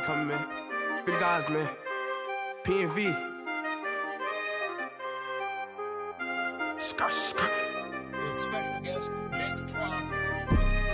coming, man. Free the guys, man. P&V. Skirt. Special guest, Jake Prof.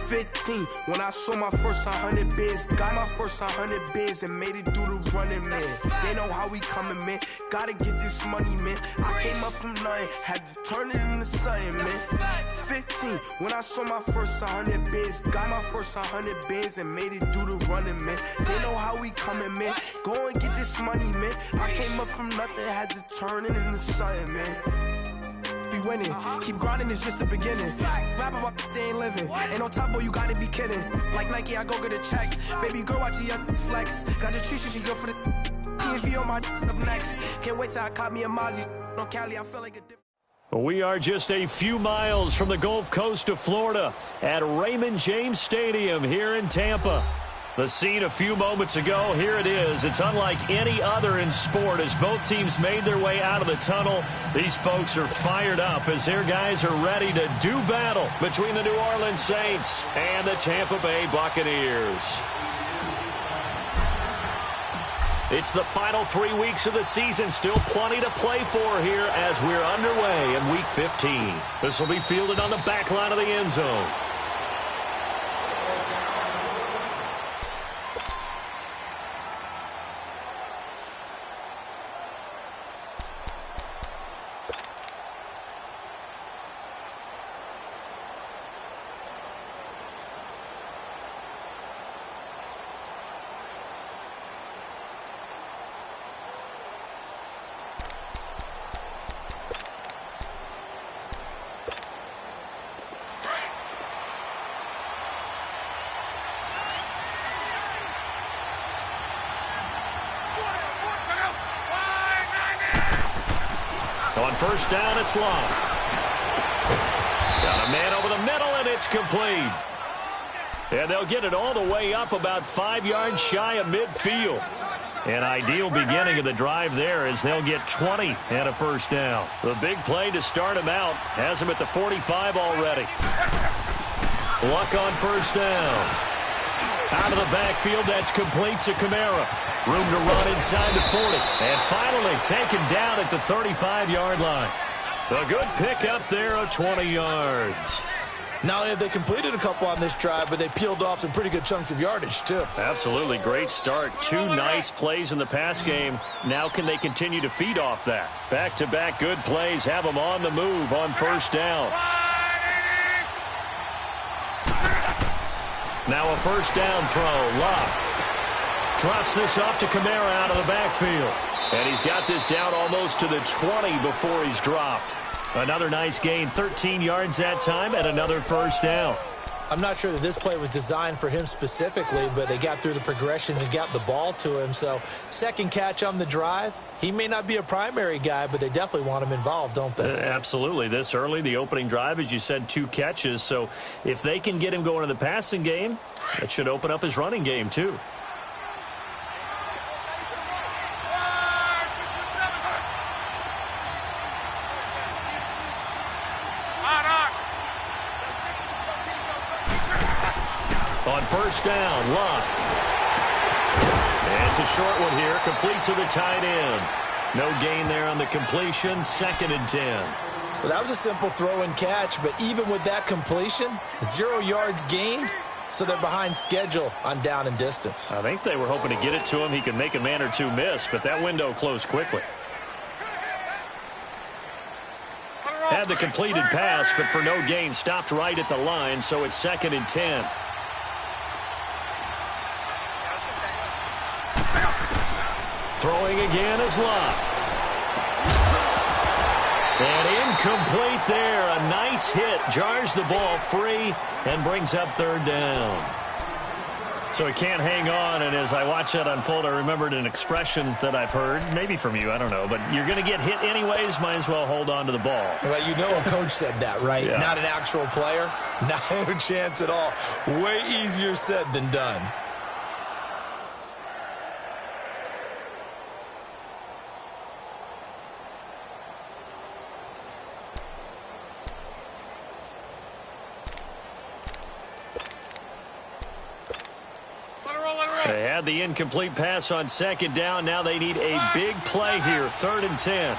15, when I saw my first 100 bids. Got my first 100 bids and made it through the running, man. They know how we coming, man. Gotta get this money, man. I came up from nothing, had to turn it into something, man. 15, when I saw my first 100 bids. Got my first 100 bids and made it through the running, man. They know how we coming, man. Go and get this money, man. I came up from nothing, had to turn it into something, man. Be winning, keep grinding, it's just the beginning. Rap about they ain't living. Ain't no top boy, you gotta be kidding. Like Nike, I go get a check. Baby girl, watch your flex. Got your Trisha, she go for the PV on my up next. Can't wait till I caught me a Mozzie. On Cali, I feel like a different. We are just a few miles from the Gulf Coast of Florida at Raymond James Stadium here in Tampa. The scene a few moments ago, here it is. It's unlike any other in sport as both teams made their way out of the tunnel. These folks are fired up as their guys are ready to do battle between the New Orleans Saints and the Tampa Bay Buccaneers. It's the final 3 weeks of the season. Still plenty to play for here as we're underway in Week 15. This will be fielded on the back line of the end zone. On first down, it's long. Got a man over the middle, and it's complete. And they'll get it all the way up about 5 yards shy of midfield. An ideal beginning of the drive there as they'll get 20 and a first down. The big play to start him out has him at the 45 already. Luck on first down. Out of the backfield, that's complete to Kamara. Room to run inside the 40. And finally taken down at the 35-yard line. A good pickup there of 20 yards. Not only have they completed a couple on this drive, but they peeled off some pretty good chunks of yardage, too. Absolutely. Great start. 2 nice plays in the pass game. Now can they continue to feed off that? Back-to-back good plays have them on the move on first down. Now a first down throw. Lock. Drops this off to Kamara out of the backfield. And he's got this down almost to the 20 before he's dropped. Another nice gain, 13 yards that time, and another first down. I'm not sure that this play was designed for him specifically, but they got through the progressions and got the ball to him. So, second catch on the drive. He may not be a primary guy, but they definitely want him involved, don't they? Absolutely. This early, the opening drive, as you said, 2 catches. So, if they can get him going in the passing game, that should open up his running game, too. On first down, Luck. And it's a short one here, complete to the tight end. No gain there on the completion, 2nd and 10. Well, that was a simple throw and catch, but even with that completion, 0 yards gained, so they're behind schedule on down and distance. I think they were hoping to get it to him. He could make a man or two miss, but that window closed quickly. Had the completed pass, but for no gain, stopped right at the line, so it's 2nd and 10. Throwing again is Love. And incomplete there. A nice hit. Jars the ball free and brings up 3rd down. So he can't hang on, and as I watch that unfold, I remembered an expression that I've heard, maybe from you, I don't know, but you're going to get hit anyways, might as well hold on to the ball. Well, you know a coach said that, right? Yeah. Not an actual player. No chance at all. Way easier said than done. They had had the incomplete pass on second down. Now they need a big play here, 3rd and 10.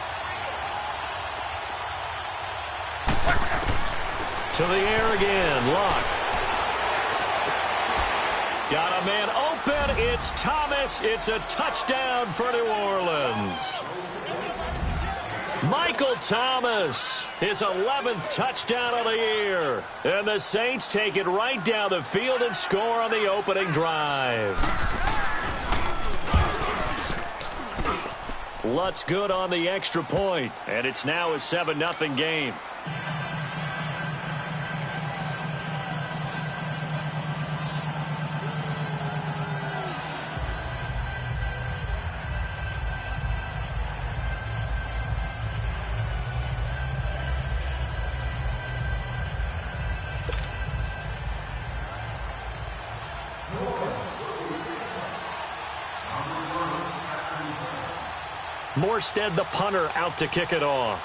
To the air again, Luck. Got a man open. It's Thomas. It's a touchdown for New Orleans. Michael Thomas, his 11th touchdown of the year. And the Saints take it right down the field and score on the opening drive. Lutt's good on the extra point, and it's now a 7-0 game. Morstead, the punter, out to kick it off.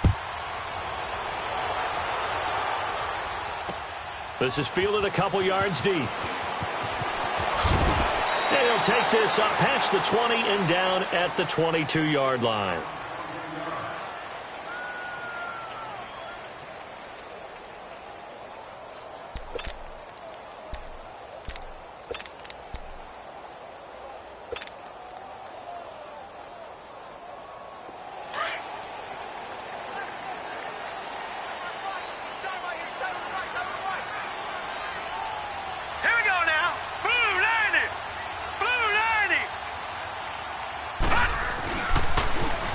This is fielded a couple yards deep. And he'll take this up past the 20 and down at the 22-yard line.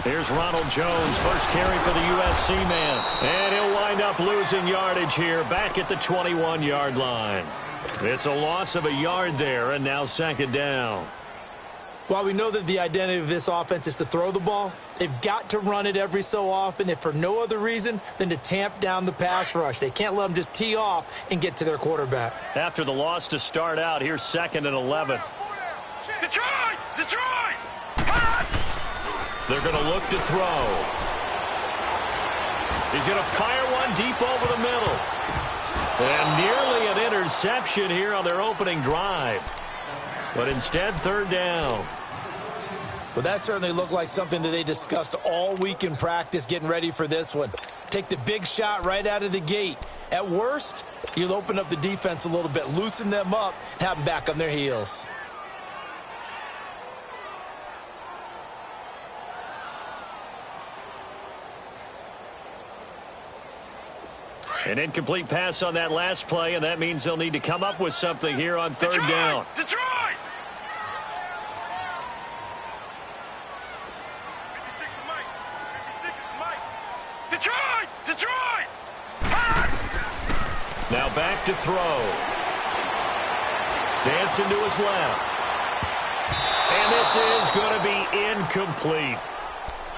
Here's Ronald Jones, first carry for the USC man. And he'll wind up losing yardage here back at the 21-yard line. It's a loss of a yard there, and now 2nd down. While we know that the identity of this offense is to throw the ball, they've got to run it every so often, if for no other reason than to tamp down the pass rush. They can't let them just tee off and get to their quarterback. After the loss to start out, here's 2nd and 11. Detroit! Detroit! They're going to look to throw. He's going to fire one deep over the middle. And nearly an interception here on their opening drive. But instead, 3rd down. Well, that certainly looked like something that they discussed all week in practice getting ready for this one. Take the big shot right out of the gate. At worst, you'll open up the defense a little bit, loosen them up, and have them back on their heels. An incomplete pass on that last play, and that means they'll need to come up with something here on 3rd down. Detroit! 56 to Mike. 56 is Mike. Detroit! Detroit! Now back to throw. Dancing to his left. And this is going to be incomplete.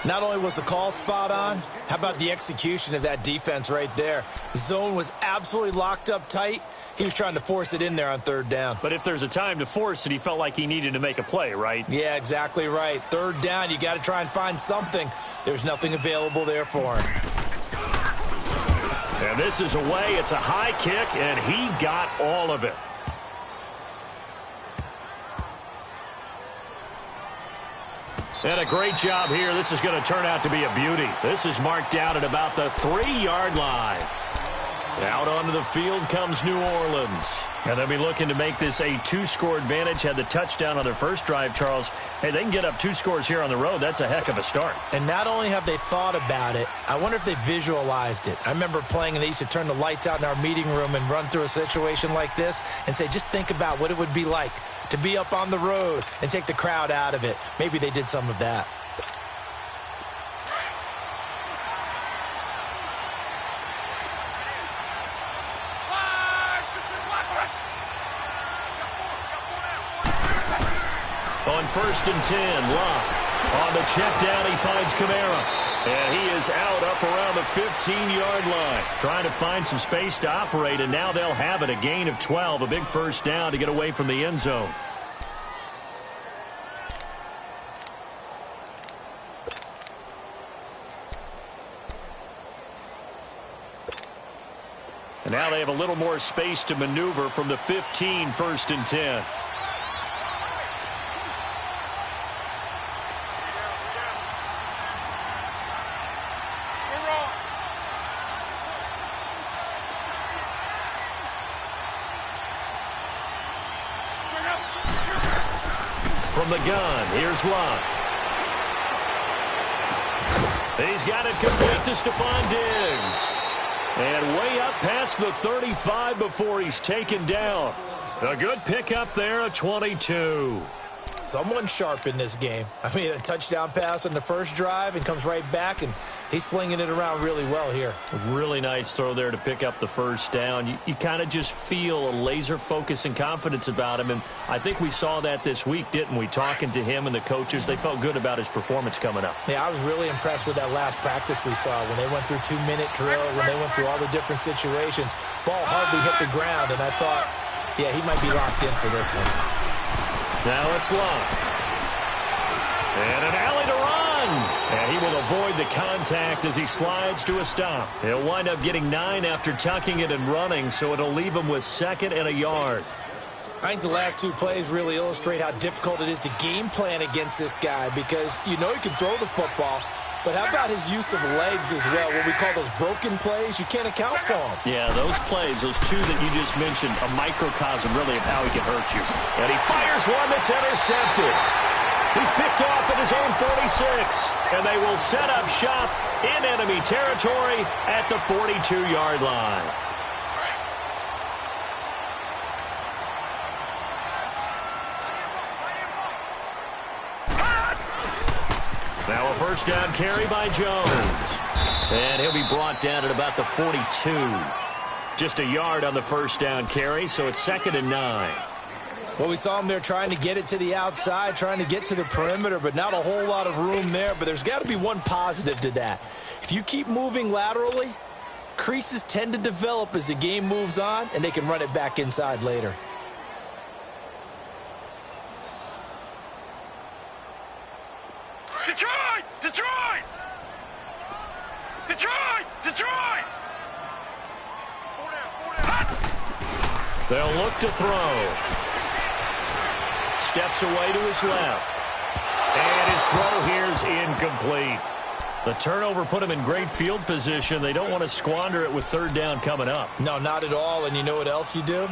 Not only was the call spot on, how about the execution of that defense right there? The zone was absolutely locked up tight. He was trying to force it in there on 3rd down. But if there's a time to force it, he felt like he needed to make a play, right? Yeah, exactly right. 3rd down, you got to try and find something. There's nothing available there for him. And this is away. It's a high kick, and he got all of it. And a great job here. This is going to turn out to be a beauty. This is marked down at about the 3-yard line. Out onto the field comes New Orleans. And they'll be looking to make this a 2-score advantage. Had the touchdown on their first drive, Charles. Hey, they can get up 2 scores here on the road. That's a heck of a start. And not only have they thought about it, I wonder if they visualized it. I remember playing and they used to turn the lights out in our meeting room and run through a situation like this and say, just think about what it would be like to be up on the road and take the crowd out of it. Maybe they did some of that. On 1st and 10, Luck. On the check down, he finds Kamara. And he is out up around the 15-yard line. Trying to find some space to operate, and now they'll have it. A gain of 12, a big first down to get away from the end zone. And now they have a little more space to maneuver from the 15, 1st and 10. from the gun. Here's Luck. He's got it complete to Stephon Diggs. And way up past the 35 before he's taken down. A good pickup there, a 22. Someone sharp in this game. I mean, a touchdown pass on the first drive and comes right back, and he's flinging it around really well here. A really nice throw there to pick up the first down. You kind of just feel a laser focus and confidence about him, and I think we saw that this week, didn't we? Talking to him and the coaches, they felt good about his performance coming up. Yeah, I was really impressed with that last practice we saw when they went through 2-minute drill, when they went through all the different situations. Ball hardly hit the ground, and I thought, yeah, he might be locked in for this one. Now it's Luck. And an alley to run. And he will avoid the contact as he slides to a stop. He'll wind up getting 9 after tucking it and running, so it'll leave him with 2nd and a yard. I think the last 2 plays really illustrate how difficult it is to game plan against this guy because you know he can throw the football, but how about his use of legs as well? What we call those broken plays, you can't account for them. Yeah, those plays, those 2 that you just mentioned, a microcosm really of how he can hurt you. And he fires one that's intercepted. He's picked off at his own 46. And they will set up shop in enemy territory at the 42-yard line. Now a first down carry by Jones. And he'll be brought down at about the 42. Just a yard on the first down carry, so it's 2nd and 9. Well, we saw him there trying to get it to the outside, trying to get to the perimeter, but not a whole lot of room there. But there's got to be one positive to that. If you keep moving laterally, creases tend to develop as the game moves on, and they can run it back inside later. Detroit! Detroit! Detroit! Detroit! They'll look to throw. Steps away to his left. And his throw here is incomplete. The turnover put him in great field position. They don't want to squander it with 3rd down coming up. No, not at all. And you know what else you do?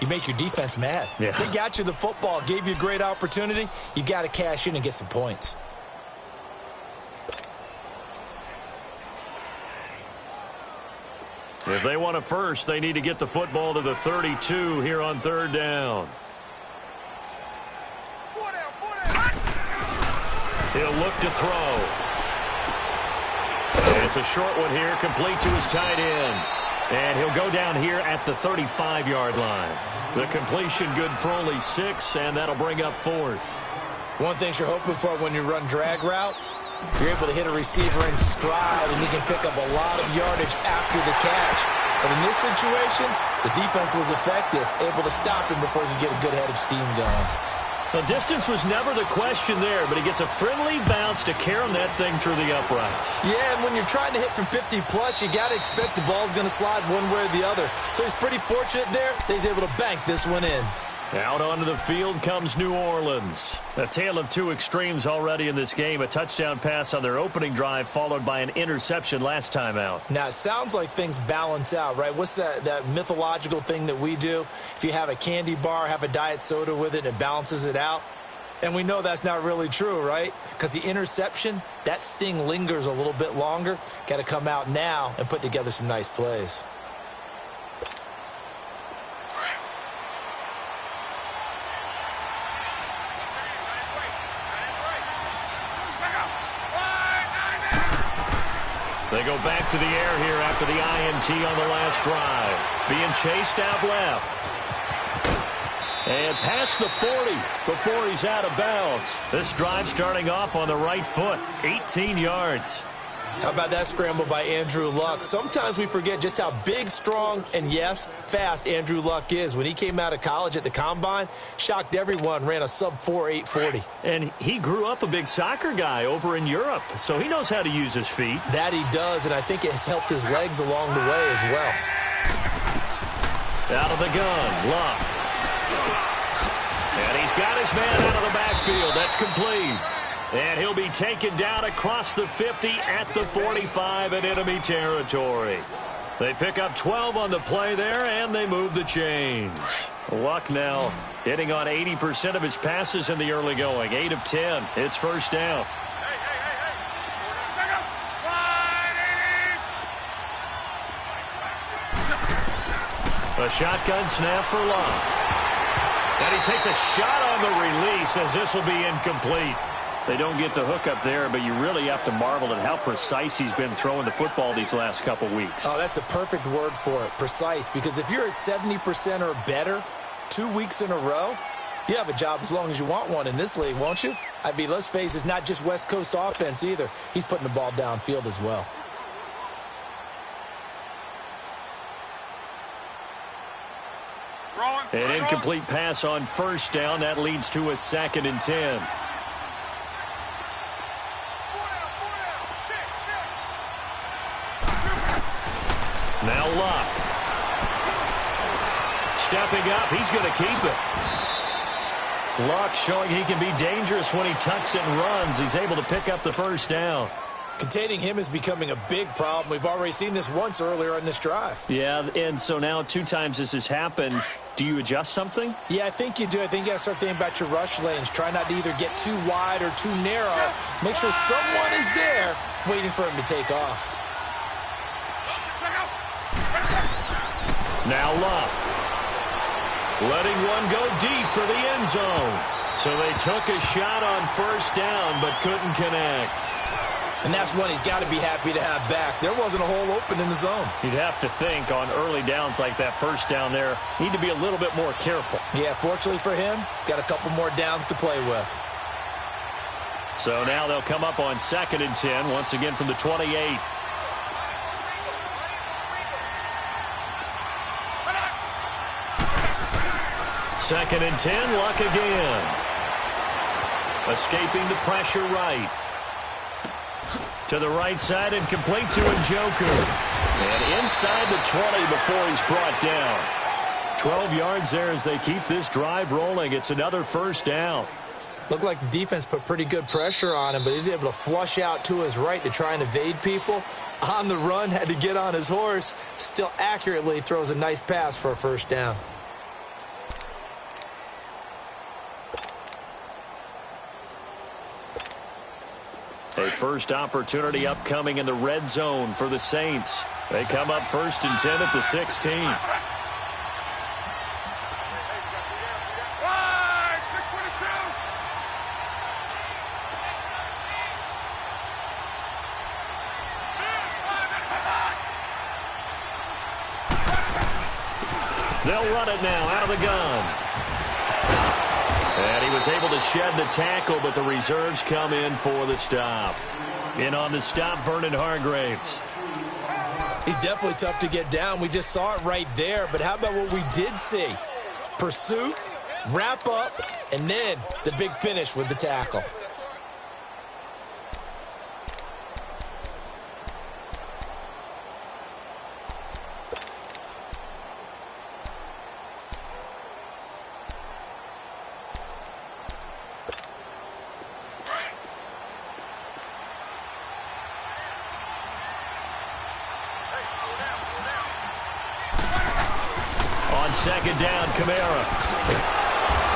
You make your defense mad. Yeah. They got you the football, gave you a great opportunity. You got to cash in and get some points. If they want a first, they need to get the football to the 32 here on 3rd down. He'll look to throw. And it's a short one here, complete to his tight end. And he'll go down here at the 35-yard line. The completion good for only 6, and that'll bring up 4th. One thing you're hoping for when you run drag routes, you're able to hit a receiver in stride, and he can pick up a lot of yardage after the catch. But in this situation, the defense was effective, able to stop him before he could get a good head of steam going. The distance was never the question there, but he gets a friendly bounce to carry that thing through the uprights. Yeah, and when you're trying to hit from 50-plus, you got to expect the ball's going to slide one way or the other. So he's pretty fortunate there that he's able to bank this one in. Out onto the field comes New Orleans. A tale of 2 extremes already in this game. A touchdown pass on their opening drive followed by an interception last time out. Now, it sounds like things balance out, right? What's that mythological thing that we do? If you have a candy bar, have a diet soda with it, it balances it out. And we know that's not really true, right? Because the interception, that sting lingers a little bit longer. Got to come out now and put together some nice plays. They go back to the air here after the INT on the last drive. Being chased out left. And past the 40 before he's out of bounds. This drive starting off on the right foot. 18 yards. How about that scramble by Andrew Luck? Sometimes we forget just how big, strong, and, yes, fast Andrew Luck is. When he came out of college at the Combine, shocked everyone, ran a sub-4 840. And he grew up a big soccer guy over in Europe, so he knows how to use his feet. That he does, and I think it has helped his legs along the way as well. Out of the gun, Luck. And he's got his man out of the backfield. That's complete. And he'll be taken down across the 50 at the 45 in enemy territory. They pick up 12 on the play there, and they move the chains. Luck now hitting on 80% of his passes in the early going. 8 of 10. It's first down. A shotgun snap for Luck. And he takes a shot on the release as this will be incomplete. They don't get the hook up there, but you really have to marvel at how precise he's been throwing the football these last couple weeks. Oh, that's the perfect word for it, precise, because if you're at 70% or better 2 weeks in a row, you have a job as long as you want one in this league, won't you? I mean, let's face it, it's not just West Coast offense either. He's putting the ball downfield as well. An incomplete pass on first down. That leads to a 2nd and 10. Now Luck. Stepping up. He's going to keep it. Luck showing he can be dangerous when he tucks it and runs. He's able to pick up the first down. Containing him is becoming a big problem. We've already seen this once earlier in this drive. Yeah, and so now 2 times this has happened. Do you adjust something? Yeah, I think you do. I think you got to start thinking about your rush lanes. Try not to either get too wide or too narrow. Make sure someone is there waiting for him to take off. Now Luck. Letting one go deep for the end zone. So they took a shot on first down but couldn't connect. And that's one he's got to be happy to have back. There wasn't a hole open in the zone. You'd have to think on early downs like that first down there, need to be a little bit more careful. Yeah, fortunately for him, got a couple more downs to play with. So now they'll come up on 2nd and 10, once again from the 28. Second and 10, Luck again. Escaping the pressure right. To the right side and complete to Njoku. And inside the 20 before he's brought down. 12 yards there as they keep this drive rolling. It's another first down. Looked like the defense put pretty good pressure on him, but he's able to flush out to his right to try and evade people. On the run, had to get on his horse. Still accurately throws a nice pass for a first down. A first opportunity upcoming in the red zone for the Saints. They come up 1st and 10 at the 16. They'll run it now out of the gun. And he was able to shed the tackle, but the reserves come in for the stop. In on the stop, Vernon Hargreaves. He's definitely tough to get down. We just saw it right there, but how about what we did see? Pursuit, wrap up, and then the big finish with the tackle. Second down, Kamara.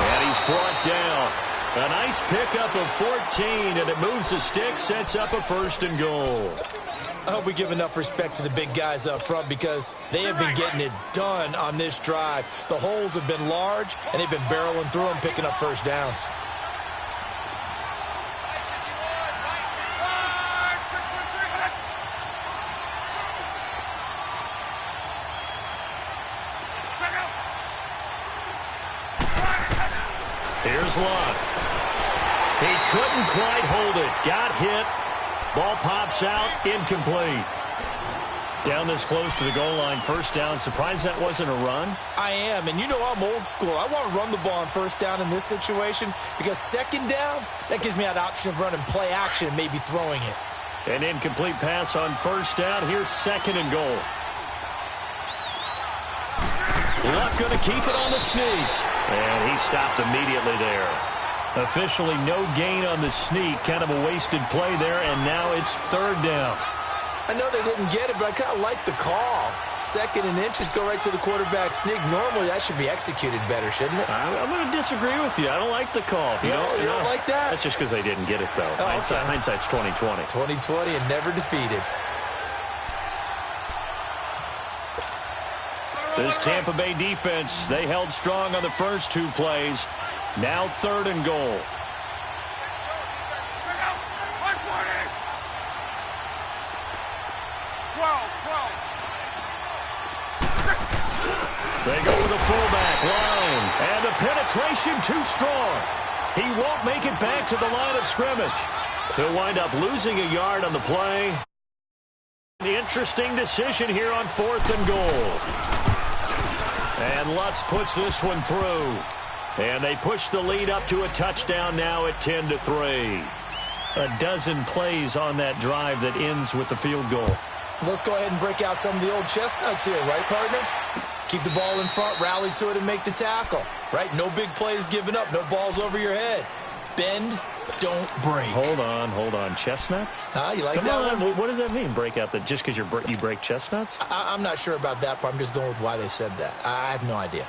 And he's brought down. A nice pickup of 14, and it moves the stick, sets up a 1st and goal. I hope we give enough respect to the big guys up front because they have been getting it done on this drive. The holes have been large, and they've been barreling through them, picking up first downs. Here's Luck. He couldn't quite hold it. Got hit. Ball pops out. Incomplete. Down this close to the goal line. First down. Surprised that wasn't a run? I am. And you know I'm old school. I want to run the ball on first down in this situation because second down, that gives me that option of running play action and maybe throwing it. An incomplete pass on first down. Here's 2nd and goal. Luck going to keep it on the sneak. And he stopped immediately there. Officially no gain on the sneak. Kind of a wasted play there, and now it's 3rd down. I know they didn't get it, but I kind of like the call. 2nd and inches, go right to the quarterback sneak. Normally, that should be executed better, shouldn't it? I'm going to disagree with you. I don't like the call. You don't like that? That's just because they didn't get it, though. Oh, Hindsight's 20/20. 20/20 and never defeated. This Tampa Bay defense, they held strong on the first 2 plays. Now 3rd and goal. They go with a fullback line, and the penetration too strong. He won't make it back to the line of scrimmage. He'll wind up losing a yard on the play. Interesting decision here on 4th and goal. And Lutz puts this one through. And they push the lead up to a touchdown now at 10-3. A dozen plays on that drive that ends with the field goal. Let's go ahead and break out some of the old chestnuts here, right, partner? Keep the ball in front, rally to it, and make the tackle, right? No big plays given up, no balls over your head. Bend, don't break. Hold on. Chestnuts? You like Come that on. one? What does that mean, break out the just because you break chestnuts? I'm not sure about that, but I'm just going with why they said that. I have no idea.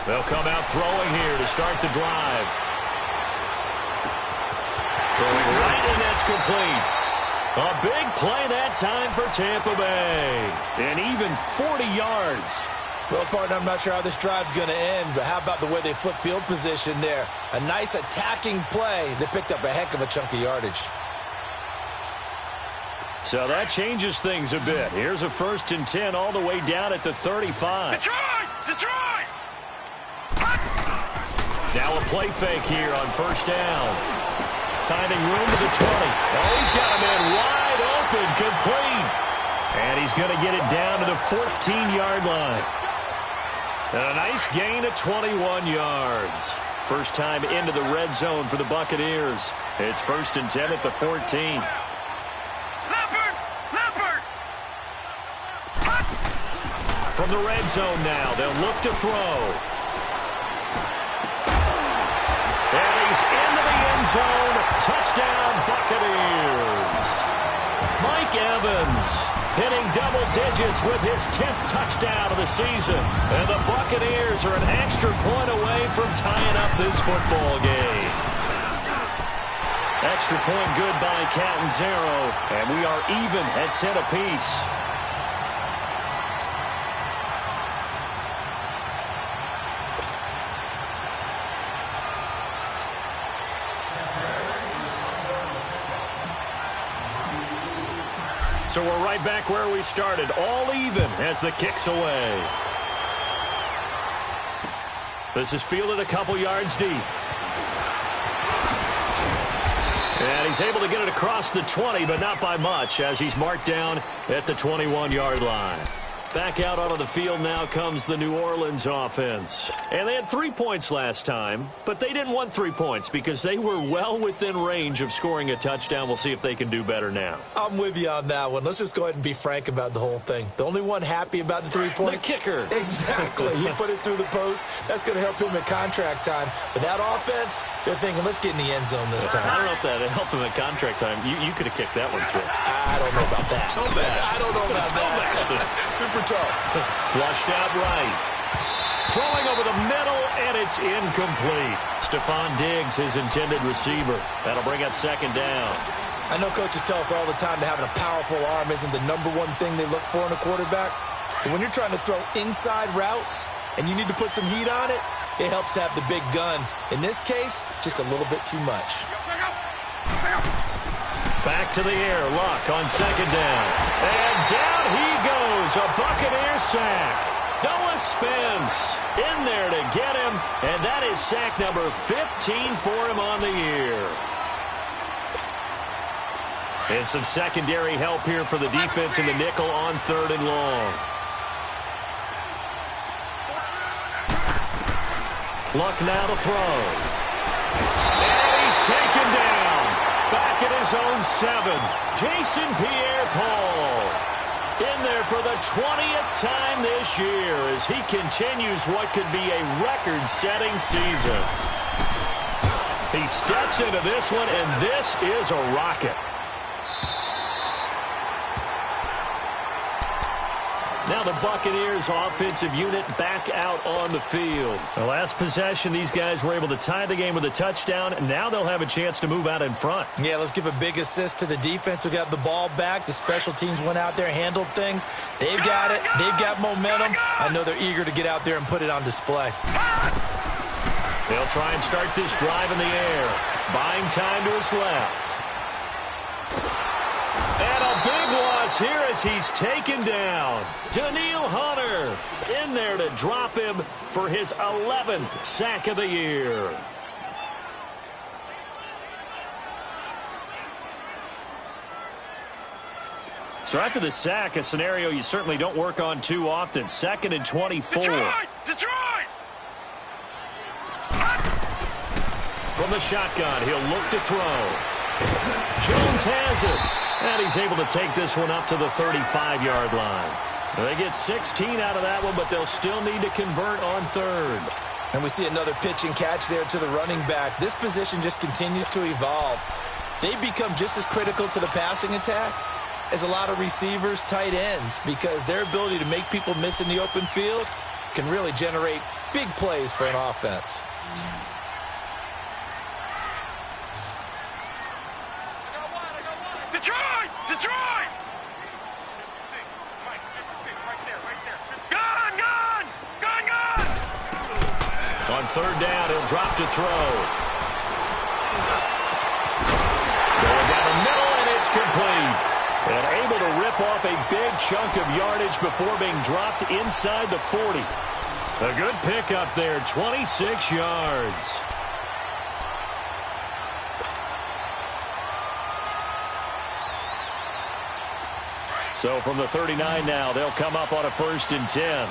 They'll come out throwing here to start the drive. Throwing right, and that's complete. A big play that time for Tampa Bay. And even 40 yards. Well, partner, I'm not sure how this drive's going to end, but how about the way they flip field position there? A nice attacking play. They picked up a heck of a chunk of yardage. So that changes things a bit. Here's a 1st and 10 all the way down at the 35. Detroit! Now a play fake here on 1st down. Finding room to the 20. Oh, he's got a man wide open, complete. And he's going to get it down to the 14-yard line. And a nice gain of 21 yards. First time into the red zone for the Buccaneers. It's 1st and 10 at the 14. From the red zone now, they'll look to throw. And he's into the end zone. Touchdown, Buccaneers. Mike Evans hitting double digits with his 10th touchdown of the season. And the Buccaneers are an extra point away from tying up this football game. Extra point good by Catanzaro. And we are even at 10 apiece. So we're right back where we started, all even as the kick's away. This is fielded a couple yards deep. And he's able to get it across the 20, but not by much, as he's marked down at the 21-yard line. Back out onto the field now comes the New Orleans offense. And they had 3 points last time, but they didn't want 3 points because they were well within range of scoring a touchdown. We'll see if they can do better now. I'm with you on that one. Let's just go ahead and be frank about the whole thing. The only one happy about the 3-point. The kicker. Exactly. He put it through the post. That's going to help him at contract time. But that offense, they're thinking, let's get in the end zone this time. I don't know if that helped him at contract time. You could have kicked that one through. I don't know about that. I don't know about that. Super tough. Flushed out right. Throwing over the middle, and it's incomplete. Stephon Diggs, his intended receiver. That'll bring up 2nd down. I know coaches tell us all the time that having a powerful arm isn't the #1 thing they look for in a quarterback. But when you're trying to throw inside routes and you need to put some heat on it, it helps to have the big gun. In this case, just a little bit too much. Back to the air, Luck on 2nd down. And down he goes, a Buccaneer sack. Noah Spence in there to get him, and that is sack number 15 for him on the year. And some secondary help here for the defense in the nickel on 3rd and long. Luck now to throw. And he's taken down. back at his own 7. Jason Pierre-Paul in there for the 20th time this year as he continues what could be a record-setting season. He steps into this one, and this is a rocket. Now the Buccaneers offensive unit back out on the field. The last possession, these guys were able to tie the game with a touchdown, and now they'll have a chance to move out in front. Yeah, let's give a big assist to the defense who got the ball back. The special teams went out there, handled things. They've got it. They've got momentum. I know they're eager to get out there and put it on display. They'll try and start this drive in the air. Buying time to his left. And a big loss here as he's taken down. Daniil Hunter in there to drop him for his 11th sack of the year. So after the sack, a scenario you certainly don't work on too often. 2nd and 24. Detroit! From the shotgun, he'll look to throw. Jones has it. And he's able to take this one up to the 35-yard line. They get 16 out of that one, but they'll still need to convert on 3rd. And we see another pitch and catch there to the running back. This position just continues to evolve. They become just as critical to the passing attack as a lot of receivers, tight ends, because their ability to make people miss in the open field can really generate big plays for an offense. Detroit! Detroit! 56, Mike, 56, right there. Gun! On 3rd down, he'll drop to throw. Going down the middle, and it's complete. And able to rip off a big chunk of yardage before being dropped inside the 40. A good pickup there, 26 yards. So from the 39 now, they'll come up on a 1st and 10.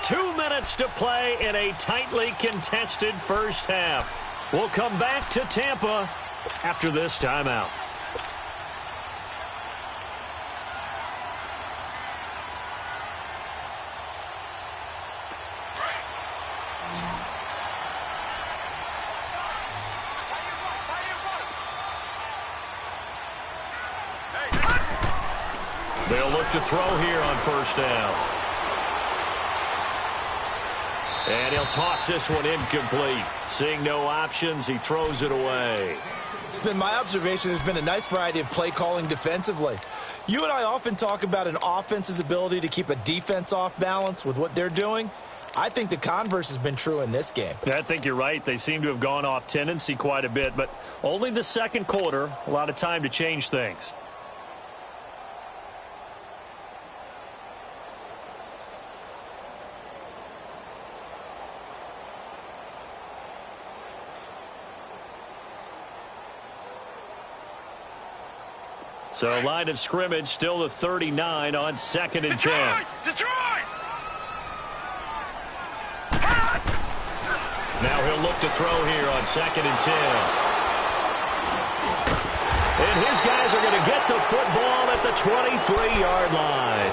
Two minutes to play in a tightly contested first half. We'll come back to Tampa after this timeout. They'll look to throw here on 1st down. And he'll toss this one incomplete. Seeing no options, he throws it away. It's been my observation there's been a nice variety of play calling defensively. You and I often talk about an offense's ability to keep a defense off balance with what they're doing. I think the converse has been true in this game. I think you're right. They seem to have gone off tendency quite a bit, but only the 2nd quarter, a lot of time to change things. So line of scrimmage still the 39 on 2nd and 10. Detroit! Now he'll look to throw here on 2nd and 10. And his guys are going to get the football at the 23-yard line.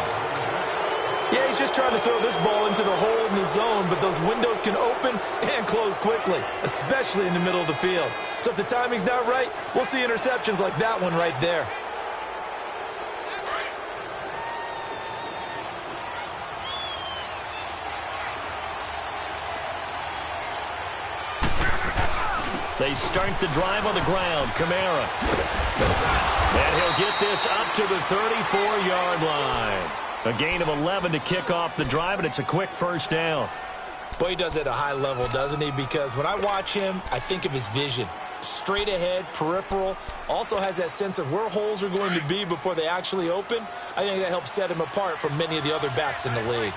Yeah, he's just trying to throw this ball into the hole in the zone, but those windows can open and close quickly, especially in the middle of the field. So if the timing's not right, we'll see interceptions like that one right there. They start the drive on the ground. Kamara. And he'll get this up to the 34-yard line. A gain of 11 to kick off the drive, and it's a quick 1st down. Boy, he does it at a high level, doesn't he? Because when I watch him, I think of his vision. Straight ahead, peripheral. Also has that sense of where holes are going to be before they actually open. I think that helps set him apart from many of the other backs in the league.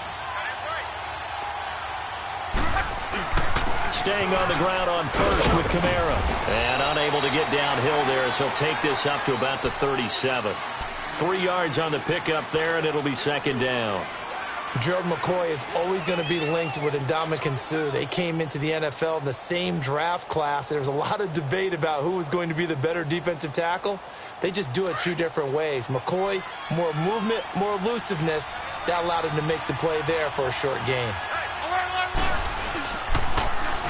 Staying on the ground on 1st with Kamara. And unable to get downhill there as he'll take this up to about the 37. 3 yards on the pickup there, and it'll be 2nd down. Gerald McCoy is always going to be linked with Ndamukong Suh. They came into the NFL in the same draft class. There was a lot of debate about who was going to be the better defensive tackle. They just do it two different ways. McCoy, more movement, more elusiveness. That allowed him to make the play there for a short gain.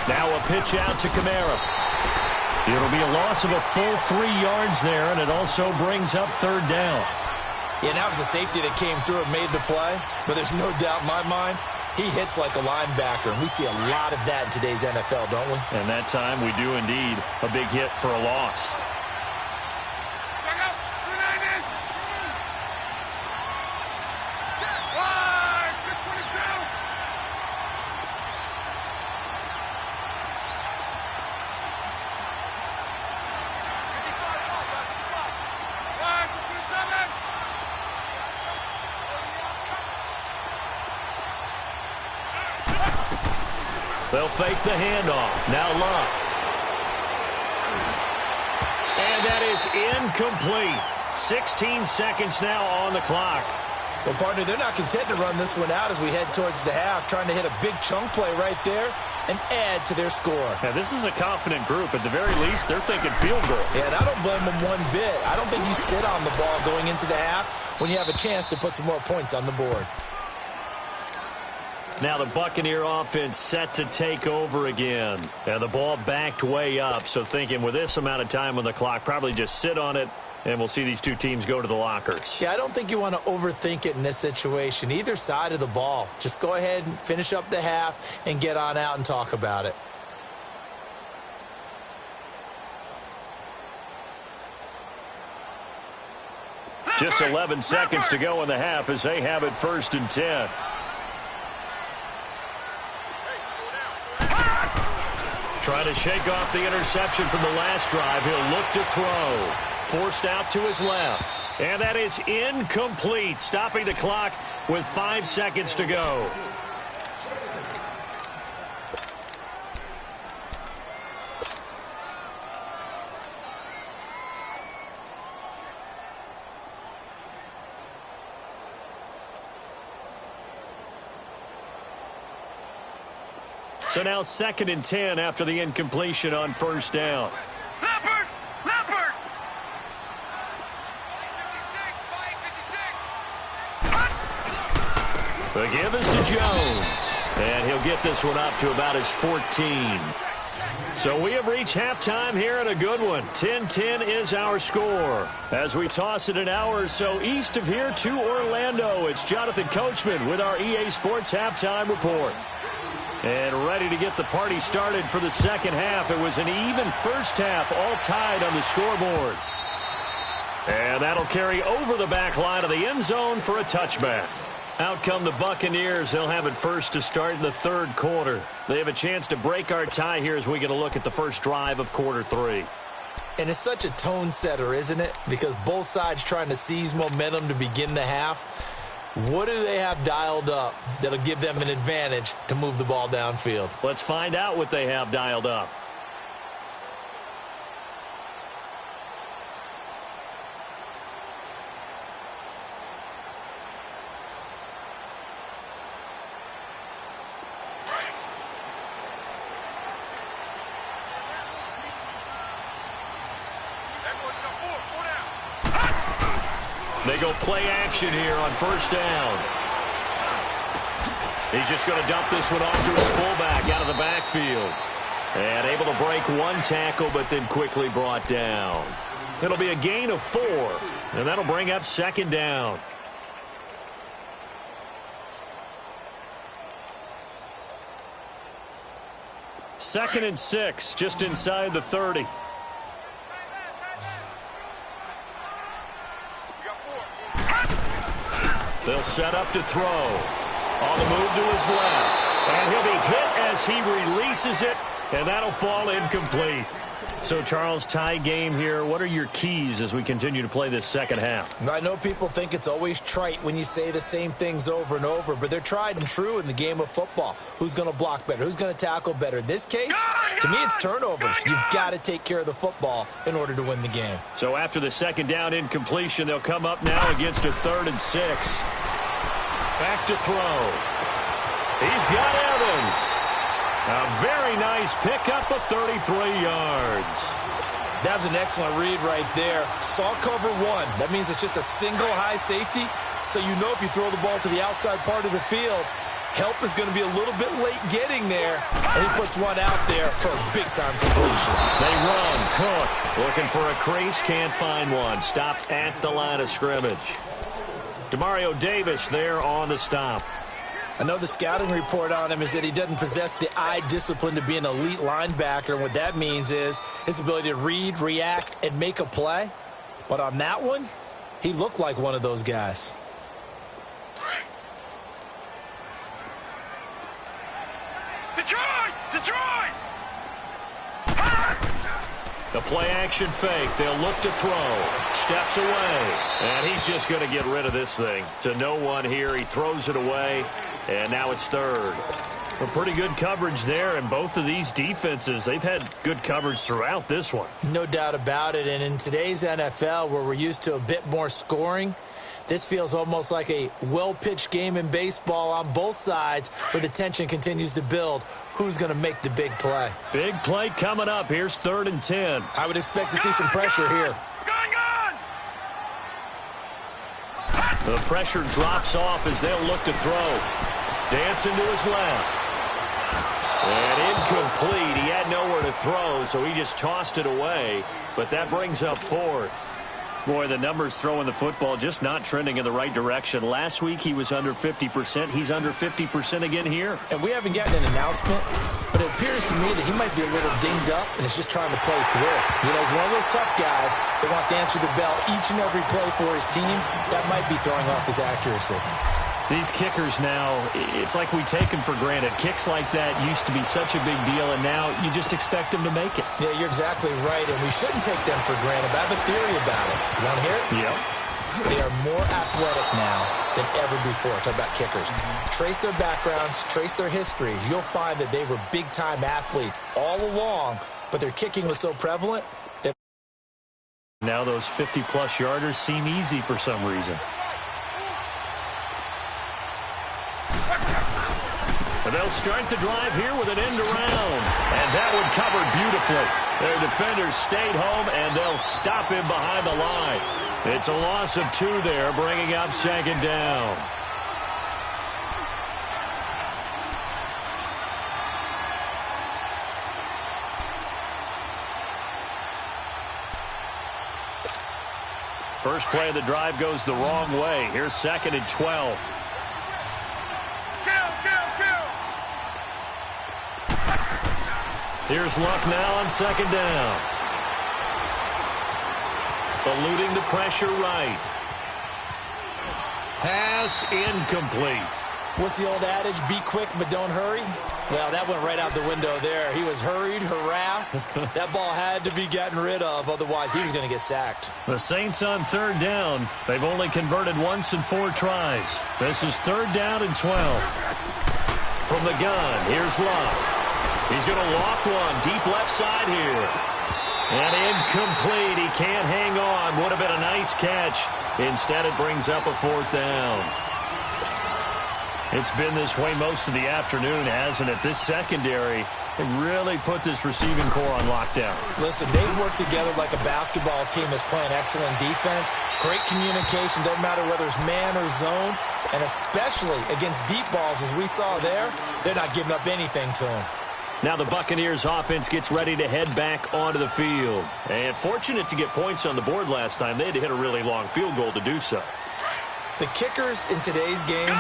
Now a pitch out to Kamara. It'll be a loss of a full 3 yards there, and it also brings up third down. Yeah, that was a safety that came through and made the play, but there's no doubt in my mind, he hits like a linebacker, and we see a lot of that in today's NFL, don't we? And that time we do indeed. A big hit for a loss. They'll fake the handoff. Now Love. And that is incomplete. 16 seconds now on the clock. Well, partner, they're not content to run this one out as we head towards the half, trying to hit a big chunk play right there and add to their score. Now, this is a confident group. At the very least, they're thinking field goal. Yeah, and I don't blame them one bit. I don't think you sit on the ball going into the half when you have a chance to put some more points on the board. Now the Buccaneer offense set to take over again. And the ball backed way up, so thinking with this amount of time on the clock, probably just sit on it, and we'll see these two teams go to the lockers. Yeah, I don't think you want to overthink it in this situation. Either side of the ball. Just go ahead and finish up the half and get on out and talk about it. Just 11 seconds to go in the half as they have it 1st and 10. Trying to shake off the interception from the last drive. He'll look to throw. Forced out to his left. And that is incomplete. Stopping the clock with 5 seconds to go. So now 2nd and 10 after the incompletion on 1st down. Leopard! Leopard! 56, 56. The give is to Jones. And he'll get this one up to about his 14. So we have reached halftime here in a good one. 10-10 is our score. As we toss it an hour or so east of here to Orlando, it's Jonathan Coachman with our EA Sports Halftime Report. And ready to get the party started for the second half. It was an even first half, all tied on the scoreboard. And that'll carry over the back line of the end zone for a touchback. Out come the Buccaneers. They'll have it first to start in the 3rd quarter. They have a chance to break our tie here as we get a look at the first drive of quarter 3. And it's such a tone setter, isn't it? Because both sides trying to seize momentum to begin the half. What do they have dialed up that'll give them an advantage to move the ball downfield? Let's find out what they have dialed up. They go play action here on 1st down. He's just going to dump this one off to his fullback out of the backfield. And able to break one tackle, but then quickly brought down. It'll be a gain of 4, and that'll bring up 2nd down. Second and 6, just inside the 30. They'll set up to throw. On the move to his left. And he'll be hit as he releases it, and that'll fall incomplete. So, Charles, tie game here. What are your keys as we continue to play this second half? I know people think it's always trite when you say the same things over and over, but they're tried and true in the game of football. Who's going to block better? Who's going to tackle better? In this case, to me, it's turnovers. You've got to take care of the football in order to win the game. So after the 2nd down incompletion, they'll come up now against a 3rd and 6. Back to throw. He's got Evans. A very nice pickup of 33 yards. That was an excellent read right there. Saw cover one. That means it's just a single high safety. So you know if you throw the ball to the outside part of the field, help is going to be a little bit late getting there. And he puts one out there for a big-time completion. They run. Cook looking for a crease. Can't find one. Stopped at the line of scrimmage. Demario Davis there on the stop. I know the scouting report on him is that he doesn't possess the eye discipline to be an elite linebacker. And what that means is his ability to read, react, and make a play. But on that one, he looked like one of those guys. Detroit! Detroit! The play-action fake. They'll look to throw. Steps away. And he's just going to get rid of this thing. To no one here. He throws it away. And now it's third. Well, pretty good coverage there. And both of these defenses, they've had good coverage throughout this one. No doubt about it. And in today's NFL, where we're used to a bit more scoring, this feels almost like a well-pitched game in baseball on both sides where the tension continues to build. Who's going to make the big play? Big play coming up. Here's 3rd and 10. I would expect to see some pressure here. The pressure drops off as they'll look to throw. Dancing to his left. And incomplete. He had nowhere to throw, so he just tossed it away. But that brings up 4th. Boy, the numbers throwing the football just not trending in the right direction. Last week he was under 50%. He's under 50% again here. And we haven't gotten an announcement, but it appears to me that he might be a little dinged up and is just trying to play through. You know, he's one of those tough guys that wants to answer the bell each and every play for his team. That might be throwing off his accuracy. These kickers now, it's like we take them for granted. Kicks like that used to be such a big deal, and now you just expect them to make it. Yeah, you're exactly right, and we shouldn't take them for granted. But I have a theory about it. You want to hear it? Yep. They are more athletic now than ever before. Talk about kickers. Trace their backgrounds, trace their histories. You'll find that they were big-time athletes all along, but their kicking was so prevalent that now those 50-plus yarders seem easy for some reason. And they'll start the drive here with an end around. And that one covered beautifully. Their defenders stayed home, and they'll stop him behind the line. It's a loss of 2 there, bringing up 2nd down. First play of the drive goes the wrong way. Here's 2nd and 12. Here's Luck now on 2nd down. Eluding the pressure right. Pass incomplete. What's the old adage? Be quick, but don't hurry? Well, that went right out the window there. He was hurried, harassed. That ball had to be gotten rid of, otherwise he was going to get sacked. The Saints on 3rd down. They've only converted once in 4 tries. This is 3rd down and 12. From the gun, here's Luck. He's going to loft one deep left side here. And incomplete. He can't hang on. Would have been a nice catch. Instead, it brings up a 4th down. It's been this way most of the afternoon, hasn't it? This secondary, they really put this receiving core on lockdown. Listen, they've worked together like a basketball team that's playing excellent defense. Great communication, doesn't matter whether it's man or zone. And especially against deep balls, as we saw there, they're not giving up anything to them. Now the Buccaneers offense gets ready to head back onto the field. And fortunate to get points on the board last time. They had to hit a really long field goal to do so. The kickers in today's game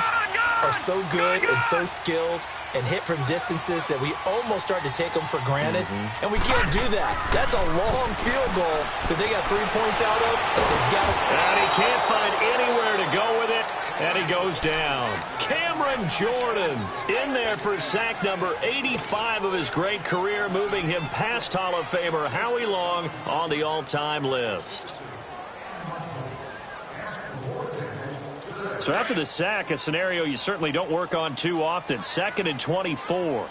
are so good and so skilled and hit from distances that we almost start to take them for granted. And we can't do that. That's a long field goal that they got 3 points out of. They've got to... And he can't find anywhere to go with it. And he goes down. Cameron Jordan in there for sack number 85 of his great career, moving him past Hall of Famer Howie Long on the all-time list. So after the sack, a scenario you certainly don't work on too often. 2nd and 24.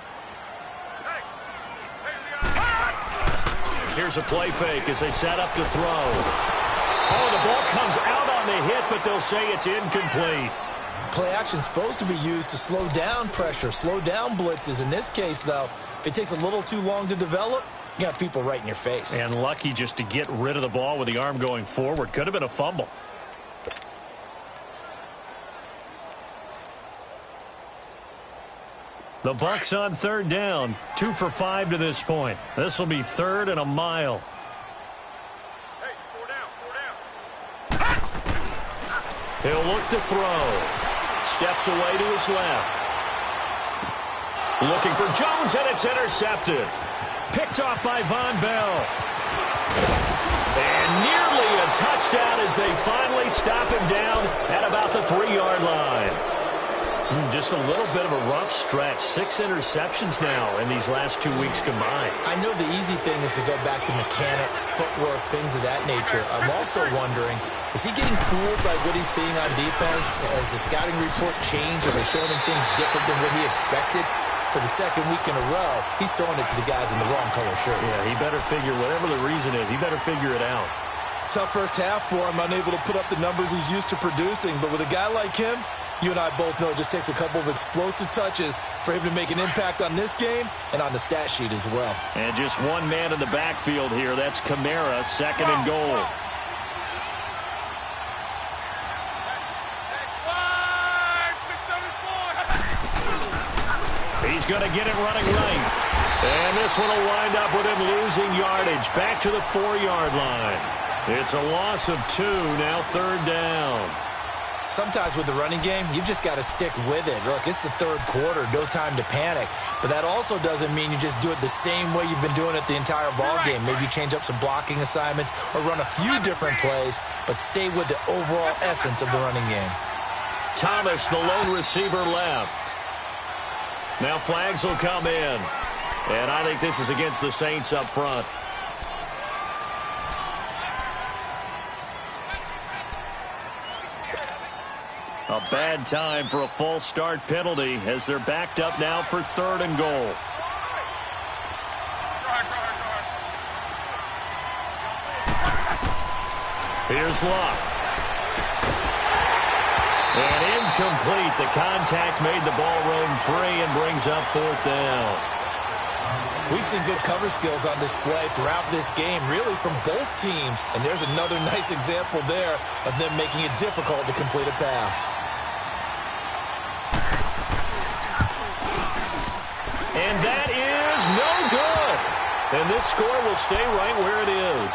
Here's a play fake as they set up to throw. Oh, the ball comes out on the hit, but they'll say it's incomplete. Play action is supposed to be used to slow down pressure, slow down blitzes. In this case, though, if it takes a little too long to develop, you got people right in your face. And lucky just to get rid of the ball with the arm going forward. Could have been a fumble. The Bucs on third down. 2 for 5 to this point. This will be 3rd and a mile. Hey, 4 down, 4 down. He'll look to throw. Steps away to his left. Looking for Jones, and it's intercepted. Picked off by Von Bell. And nearly a touchdown as they finally stop him down at about the 3-yard line. Just a little bit of a rough stretch. 6 interceptions now in these last 2 weeks combined. I know the easy thing is to go back to mechanics, footwork, things of that nature. I'm also wondering, is he getting fooled by what he's seeing on defense? Has the scouting report changed? Are they showing him things different than what he expected? For the second week in a row, he's throwing it to the guys in the wrong color shirts. Yeah, he better figure, whatever the reason is, he better figure it out. Tough first half for him, unable to put up the numbers he's used to producing. But with a guy like him, you and I both know it just takes a couple of explosive touches for him to make an impact on this game and on the stat sheet as well. And just one man in the backfield here. That's Kamara, 2nd and goal. He's going to get it running right. And this one will wind up with him losing yardage. Back to the 4-yard line. It's a loss of 2, now 3rd down. Sometimes with the running game, you've just got to stick with it. Look, it's the 3rd quarter, no time to panic. But that also doesn't mean you just do it the same way you've been doing it the entire ball game. Maybe change up some blocking assignments or run a few different plays, but stay with the overall essence of the running game. Thomas, the lone receiver, left. Now flags will come in. And I think this is against the Saints up front. A bad time for a false start penalty as they're backed up now for 3rd and goal. Here's Luck. And incomplete. The contact made the ball roam free and brings up 4th down. We've seen good cover skills on display throughout this game, really from both teams. And there's another nice example there of them making it difficult to complete a pass. And that is no good. And this score will stay right where it is.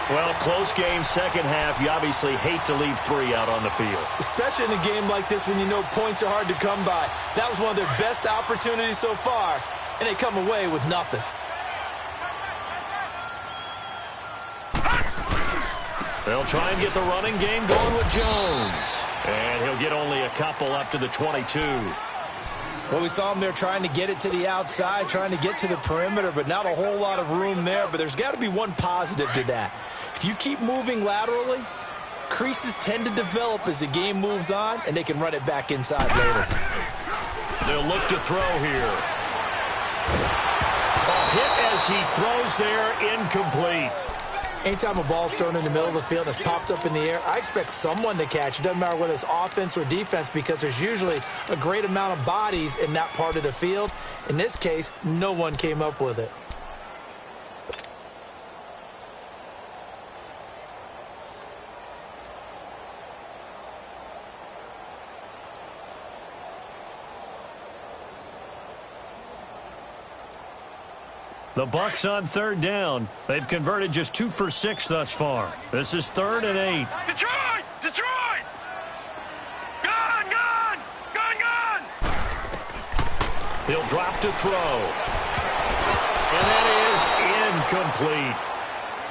Well, close game, second half. You obviously hate to leave 3 out on the field. Especially in a game like this when you know points are hard to come by. That was one of their best opportunities so far, and they come away with nothing. They'll try and get the running game going with Jones. And he'll get only a couple up to the 22. Well, we saw him there trying to get it to the outside, trying to get to the perimeter, but not a whole lot of room there. But there's got to be one positive to that. If you keep moving laterally, creases tend to develop as the game moves on, and they can run it back inside later. They'll look to throw here. A hit as he throws there, incomplete. Anytime a ball's thrown in the middle of the field and it's popped up in the air, I expect someone to catch. It doesn't matter whether it's offense or defense because there's usually a great amount of bodies in that part of the field. In this case, no one came up with it. The Bucs on 3rd down. They've converted just 2 for 6 thus far. This is 3rd and 8. Detroit! Detroit! Gone! Gone! Gone! Gone! He'll drop to throw. And that is incomplete.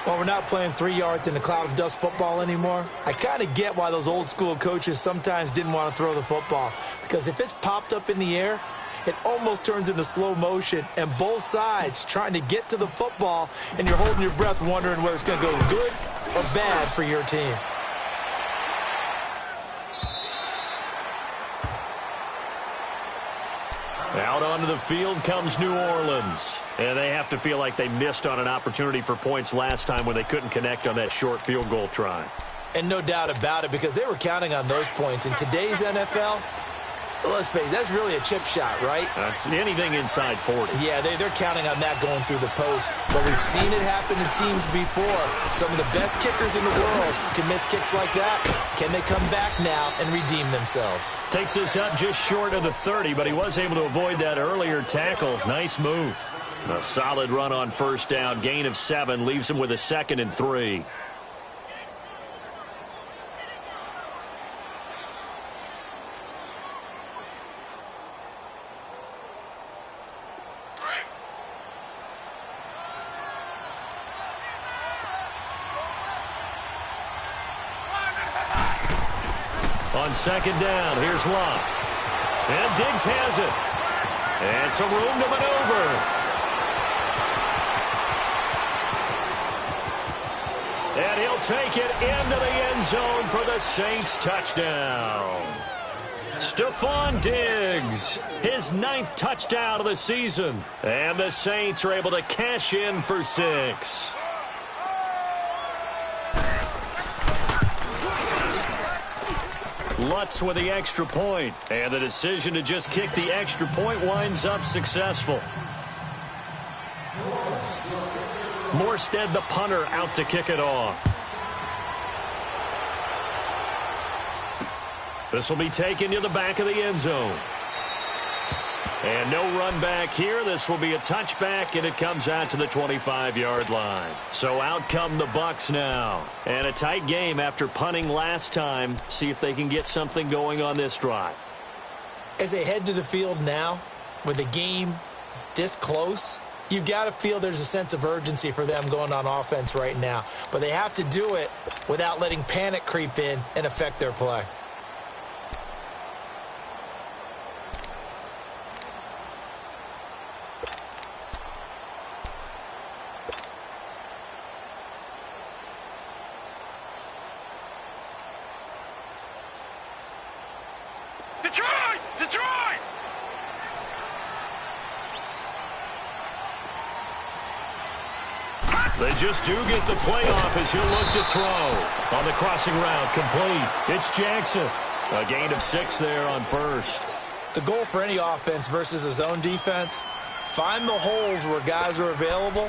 Well, we're not playing 3 yards in a cloud of dust football anymore. I kind of get why those old school coaches sometimes didn't want to throw the football. Because if it's popped up in the air, it almost turns into slow motion, and both sides trying to get to the football, and you're holding your breath wondering whether it's going to go good or bad for your team. Out onto the field comes New Orleans, and they have to feel like they missed on an opportunity for points last time when they couldn't connect on that short field goal try. And no doubt about it, because they were counting on those points. In today's NFL, let's face it, that's really a chip shot, right? That's anything inside 40. Yeah, they're counting on that going through the post. But we've seen it happen to teams before. Some of the best kickers in the world can miss kicks like that. Can they come back now and redeem themselves? Takes us up just short of the 30, but he was able to avoid that earlier tackle. Nice move. A solid run on first down. Gain of 7 leaves him with a 2nd and 3. On 2nd down, here's Locke. And Diggs has it. And some room to maneuver. And he'll take it into the end zone for the Saints touchdown. Stephon Diggs, his 9th touchdown of the season. And the Saints are able to cash in for 6. Lutz with the extra point. And the decision to just kick the extra point winds up successful. Morstead, the punter, out to kick it off. This will be taken to the back of the end zone. And no run back here. This will be a touchback, and it comes out to the 25-yard line. So out come the Bucs now. And a tight game after punting last time. See if they can get something going on this drive. As they head to the field now, with the game this close, you've got to feel there's a sense of urgency for them going on offense right now. But they have to do it without letting panic creep in and affect their play. Detroit! Detroit! They just do get the playoff as he'll look to throw. On the crossing route, complete. It's Jackson. A gain of 6 there on first. The goal for any offense versus a zone defense, find the holes where guys are available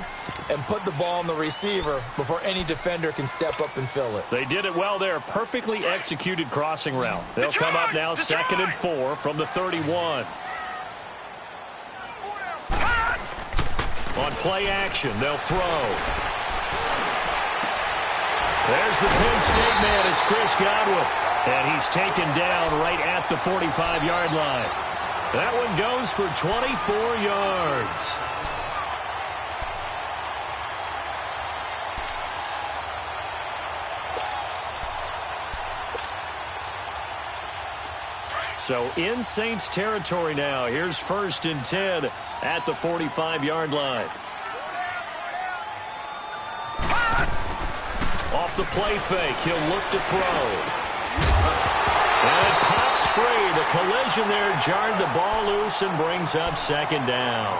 and put the ball on the receiver before any defender can step up and fill it. They did it well there. Perfectly executed crossing route. They'll come up now 2nd and 4 from the 31. On play action, they'll throw. There's the Penn State man. It's Chris Godwin. And he's taken down right at the 45-yard line. That one goes for 24 yards. So in Saints territory now. Here's 1st and 10 at the 45-yard line. Off the play fake, he'll look to throw. And it pops free. The collision there jarred the ball loose and brings up 2nd down.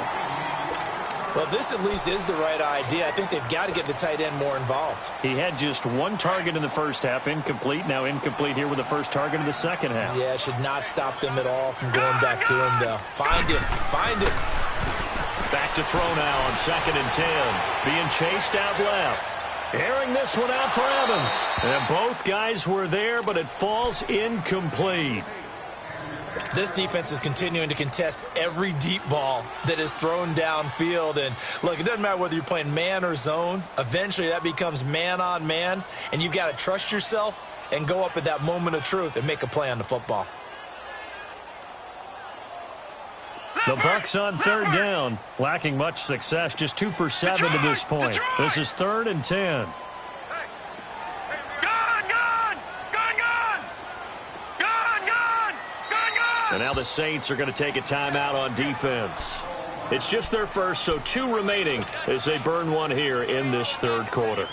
Well, this at least is the right idea. I think they've got to get the tight end more involved. He had just 1 target in the first half, incomplete. Now incomplete here with the first target of the second half. Yeah, should not stop them at all from going back to him, though. Find it. Find it. Back to throw now on 2nd and 10. Being chased out left. Airing this one out for Evans. And both guys were there, but it falls incomplete. This defense is continuing to contest every deep ball that is thrown downfield. And, look, it doesn't matter whether you're playing man or zone. Eventually that becomes man on man, and you've got to trust yourself and go up at that moment of truth and make a play on the football. The Bucs on 3rd down, lacking much success, just 2 for 7 to this point. This is 3rd and 10. And now the Saints are going to take a timeout on defense. It's just their first, so 2 remaining as they burn 1 here in this 3rd quarter.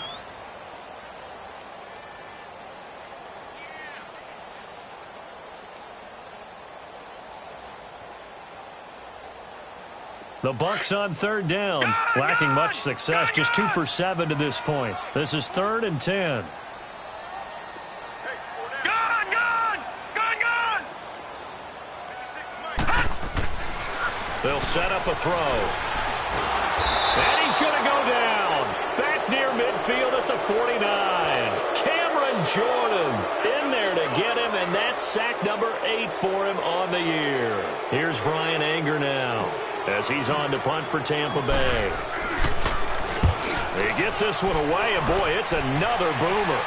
The Bucs on 3rd down, lacking much success, just 2 for 7 to this point. This is 3rd and 10. They'll set up a throw. And he's going to go down. Back near midfield at the 49. Cameron Jordan in there to get him, and that's sack number 8 for him on the year. Here's Brian Anger now as he's on to punt for Tampa Bay. He gets this one away, and boy, it's another boomer.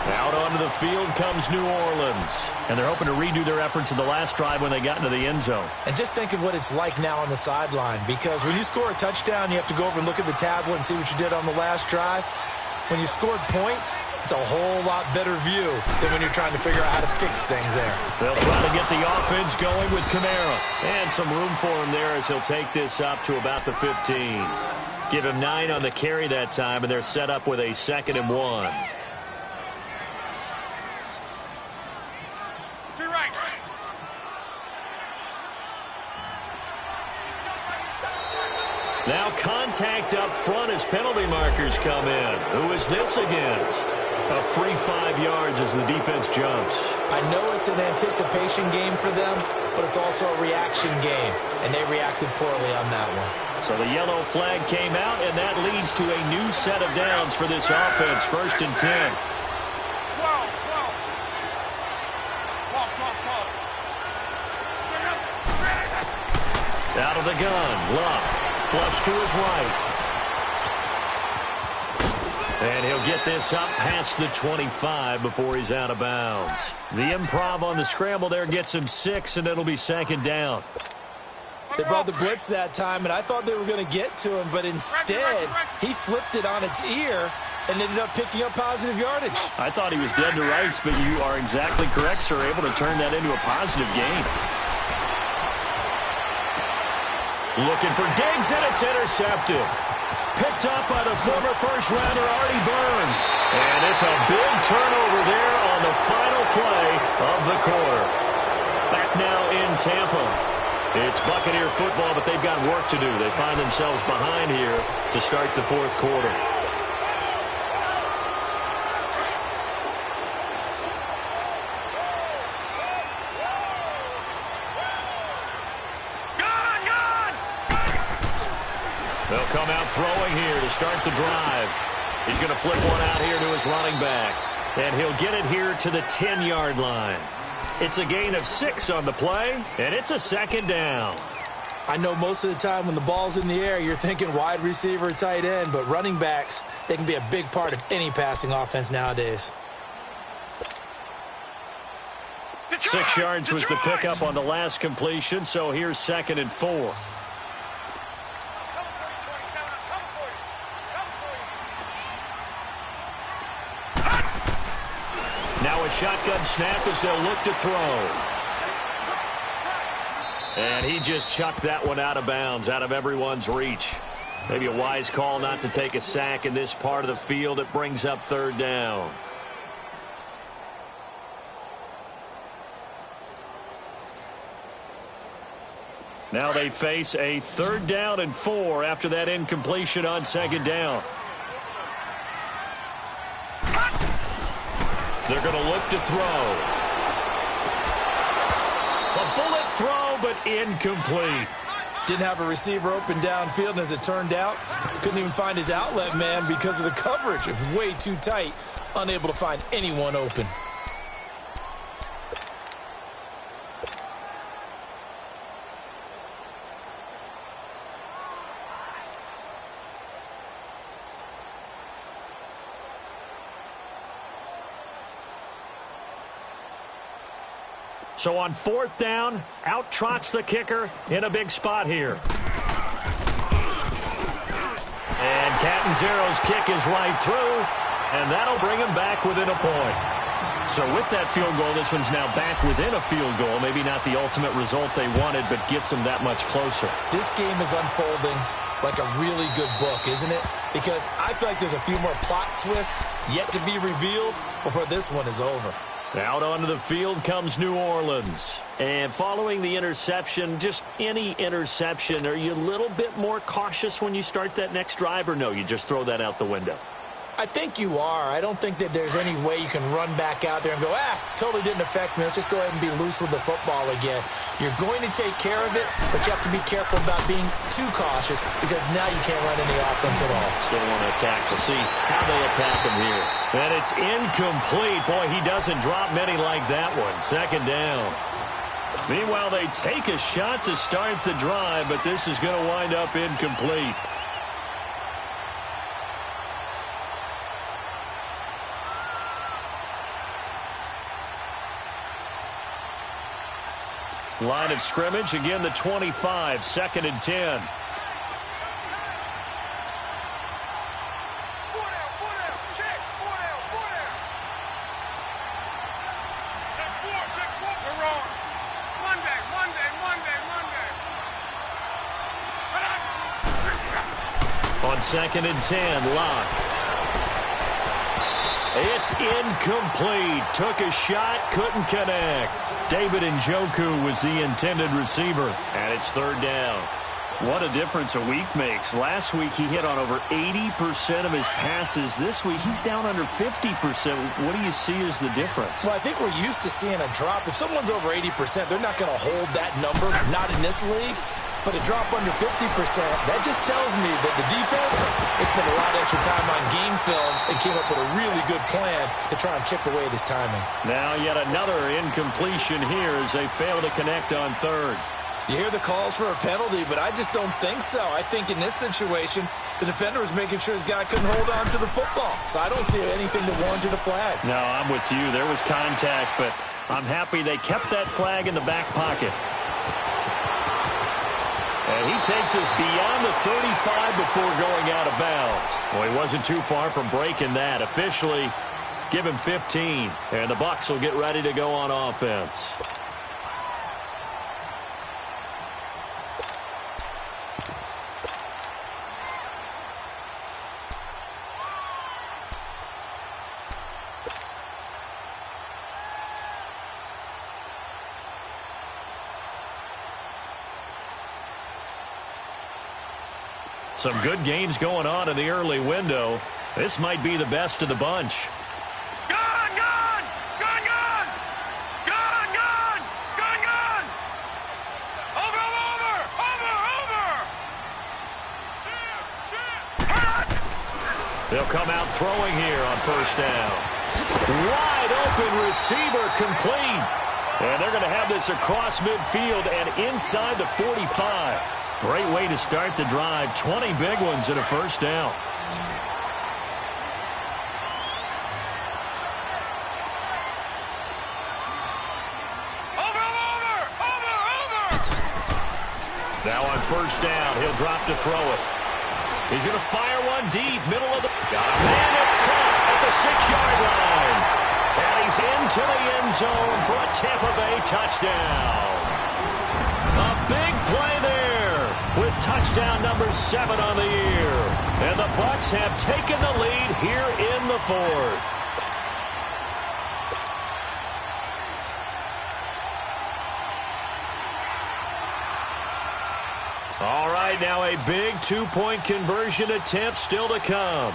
Out onto the field comes New Orleans. And they're hoping to redo their efforts in the last drive when they got into the end zone. And just think of what it's like now on the sideline, because when you score a touchdown, you have to go over and look at the tablet and see what you did on the last drive. When you scored points, it's a whole lot better view than when you're trying to figure out how to fix things there. They'll try to get the offense going with Kamara. And some room for him there as he'll take this up to about the 15. Give him 9 on the carry that time, and they're set up with a 2nd and 1. Now contact up front as penalty markers come in. Who is this against? A free 5 yards as the defense jumps. I know it's an anticipation game for them, but it's also a reaction game, and they reacted poorly on that one. So the yellow flag came out, and that leads to a new set of downs for this offense. 1st and 10. Out of the gun, Luck. Flush to his right. And he'll get this up past the 25 before he's out of bounds. The improv on the scramble there gets him 6, and it'll be 2nd down. They brought the blitz that time, and I thought they were going to get to him, but instead, he flipped it on its ear and ended up picking up positive yardage. I thought he was dead to rights, but you are exactly correct, sir. Able to turn that into a positive gain. Looking for Diggs, and it's intercepted. Picked up by the former first-rounder Artie Burns. And it's a big turnover there on the final play of the quarter. Back now in Tampa. It's Buccaneer football, but they've got work to do. They find themselves behind here to start the 4th quarter. They'll come out throwing here to start the drive. He's going to flip one out here to his running back. And he'll get it here to the 10-yard line. It's a gain of 6 on the play, and it's a 2nd down. I know most of the time when the ball's in the air, you're thinking wide receiver, tight end, but running backs, they can be a big part of any passing offense nowadays. 6 yards was the pickup on the last completion, so here's 2nd and 4. Now a shotgun snap as they'll look to throw. And he just chucked that one out of bounds, out of everyone's reach. Maybe a wise call not to take a sack in this part of the field. It brings up 3rd down. Now they face a 3rd down and 4 after that incompletion on 2nd down. They're going to look to throw. A bullet throw, but incomplete. Didn't have a receiver open downfield, and as it turned out, couldn't even find his outlet man because of the coverage. It was way too tight, unable to find anyone open. So on 4th down, out trots the kicker in a big spot here. And Catanzaro's kick is right through, and that'll bring him back within a point. So with that field goal, this one's now back within a field goal. Maybe not the ultimate result they wanted, but gets them that much closer. This game is unfolding like a really good book, isn't it? Because I feel like there's a few more plot twists yet to be revealed before this one is over. Out onto the field comes New Orleans. And following the interception, just any interception, are you a little bit more cautious when you start that next drive, or no, you just throw that out the window? I think you are. I don't think that there's any way you can run back out there and go, totally didn't affect me. Let's just go ahead and be loose with the football again. You're going to take care of it, but you have to be careful about being too cautious because now you can't run any offense at all. Still want to attack. We'll see how they attack him here. And it's incomplete. Boy, he doesn't drop many like that one. Second down. Meanwhile, they take a shot to start the drive, but this is going to wind up incomplete. Line of scrimmage, again the 25, 2nd and 10. On 2nd and 10, Locke. It's incomplete. Took a shot, couldn't connect. David Njoku was the intended receiver, and it's 3rd down. What a difference a week makes. Last week he hit on over 80% of his passes. This week he's down under 50%. What do you see as the difference? Well, I think we're used to seeing a drop. If someone's over 80%, they're not going to hold that number, not in this league. But a drop under 50%, that just tells me that the defense has spent a lot of extra time on game films and came up with a really good plan to try and chip away at his timing. Now yet another incompletion here as they fail to connect on 3rd. You hear the calls for a penalty, but I just don't think so. I think in this situation, the defender was making sure his guy couldn't hold on to the football. So I don't see anything to warrant a flag. No, I'm with you. There was contact, but I'm happy they kept that flag in the back pocket. And he takes us beyond the 35 before going out of bounds. Well, he wasn't too far from breaking that. Officially, give him 15. And the Bucs will get ready to go on offense. Some good games going on in the early window. This might be the best of the bunch. Gun, gun! Gun, gun! Gun, gun! Gun, gun! Over, over! Over, over! Shoot! They'll come out throwing here on 1st down. Wide open receiver complete. And they're going to have this across midfield and inside the 45. Great way to start the drive. 20 big ones and a 1st down. Now on 1st down, he'll drop to throw it. He's going to fire one deep, middle of the... Got a man, it's caught at the 6-yard line. And he's into the end zone for a Tampa Bay touchdown. A big play there with touchdown number 7 on the year. And the Bucs have taken the lead here in the 4th. All right, now a big 2-point conversion attempt still to come.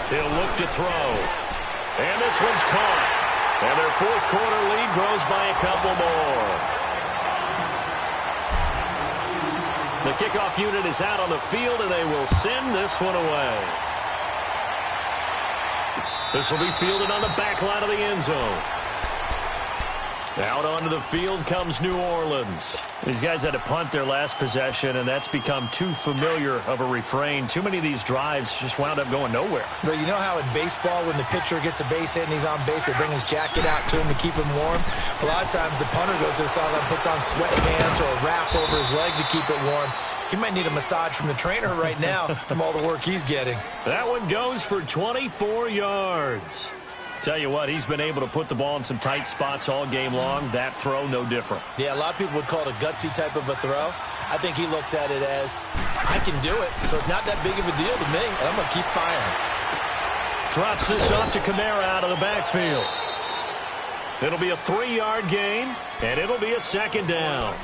He'll look to throw. And this one's caught. And their 4th quarter lead grows by a couple more. The kickoff unit is out on the field, and they will send this one away. This will be fielded on the back line of the end zone. Out onto the field comes New Orleans. These guys had to punt their last possession, and that's become too familiar of a refrain. Too many of these drives just wound up going nowhere. But you know how in baseball, when the pitcher gets a base hit and he's on base, they bring his jacket out to him to keep him warm? A lot of times the punter goes to the sideline, puts on sweatpants or a wrap over his leg to keep it warm. He might need a massage from the trainer right now from all the work he's getting. That one goes for 24 yards. Tell you what, he's been able to put the ball in some tight spots all game long. That throw, no different. Yeah, a lot of people would call it a gutsy type of a throw. I think he looks at it as, I can do it, so it's not that big of a deal to me, and I'm going to keep firing. Drops this off to Kamara out of the backfield. It'll be a 3-yard gain, and it'll be a second down.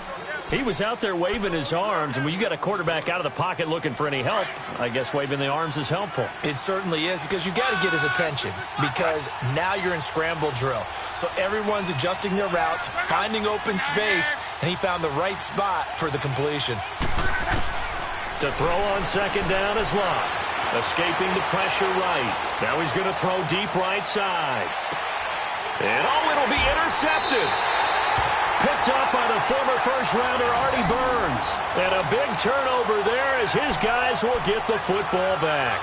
He was out there waving his arms, and when you got a quarterback out of the pocket looking for any help, I guess waving the arms is helpful. It certainly is, because you got to get his attention, because now you're in scramble drill. So everyone's adjusting their routes, finding open space, and he found the right spot for the completion. To throw on second down is Locke. Escaping the pressure right. Now he's going to throw deep right side. And it'll be intercepted. Picked up by the former first-rounder Artie Burns. And a big turnover there as his guys will get the football back.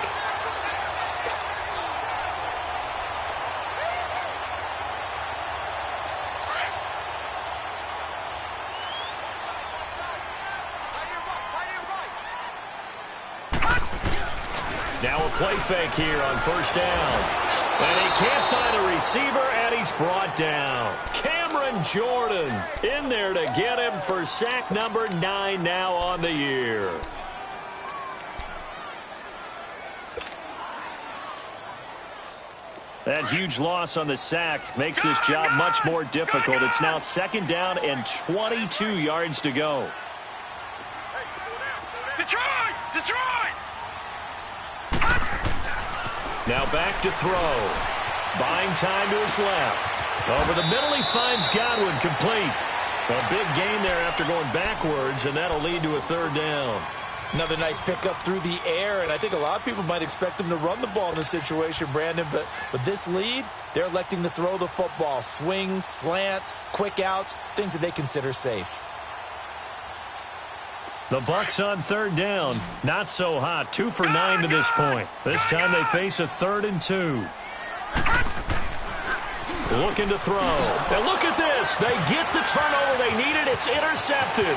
Now a play fake here on first down. And he can't find a receiver, and he's brought down. Cameron Jordan in there to get him for sack number 9 now on the year. That huge loss on the sack makes this job much more difficult. It's now second down and 22 yards to go. Detroit! Detroit! Now back to throw. Buying time to his left. Over the middle, he finds Godwin complete. A big gain there after going backwards, and that'll lead to a third down. Another nice pickup through the air, and I think a lot of people might expect him to run the ball in this situation, Brandon, but with this lead, they're electing to throw the football. Swings, slants, quick outs, things that they consider safe. The Bucs on third down. Not so hot. 2 for 9 to this point. This time they face a 3rd and 2. Looking to throw. And look at this. They get the turnover they needed. It's intercepted.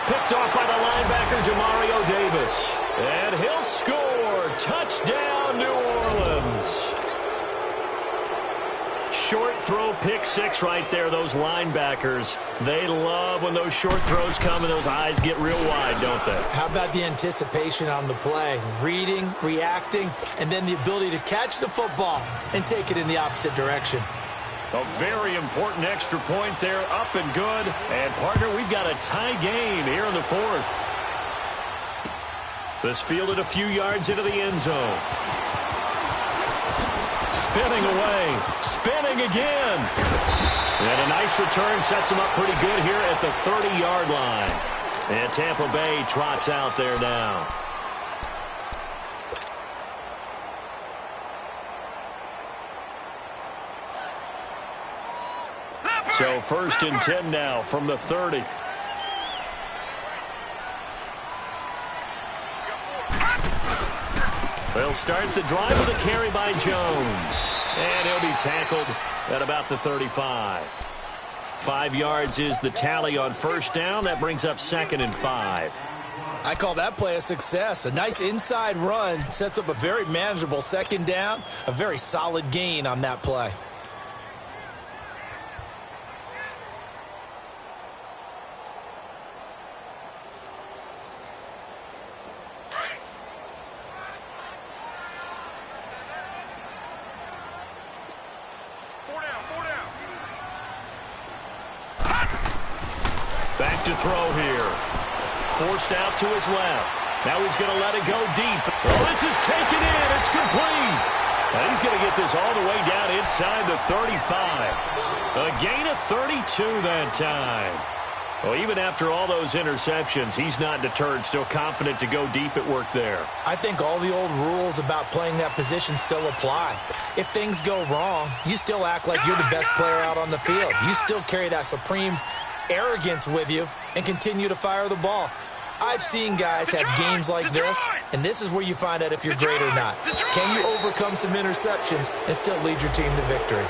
Picked off by the linebacker, Demario Davis. And he'll score. Touchdown, New Orleans. Short throw, pick 6 right there. Those linebackers, they love when those short throws come and those eyes get real wide, don't they? How about the anticipation on the play? Reading, reacting, and then the ability to catch the football and take it in the opposite direction. A very important extra point there, up and good. And, partner, we've got a tie game here in the 4th. This fielded a few yards into the end zone. Spinning away. Spinning again. And a nice return sets him up pretty good here at the 30-yard line. And Tampa Bay trots out there now. So 1st and 10 now from the 30. They'll start the drive with a carry by Jones. And he'll be tackled at about the 35. 5 yards is the tally on first down. That brings up 2nd and 5. I call that play a success. A nice inside run sets up a very manageable second down. A very solid gain on that play. Back to throw here. Forced out to his left. Now he's going to let it go deep. Oh, this is taken in. It's complete. And he's going to get this all the way down inside the 35. A gain of 32 that time. Well, even after all those interceptions, he's not deterred, still confident to go deep at work there. I think all the old rules about playing that position still apply. If things go wrong, you still act like you're the best player out on the field. You still carry that supreme arrogance with you and continue to fire the ball. I've seen guys have games like this, and this is where you find out if you're great or not. Can you overcome some interceptions and still lead your team to victory?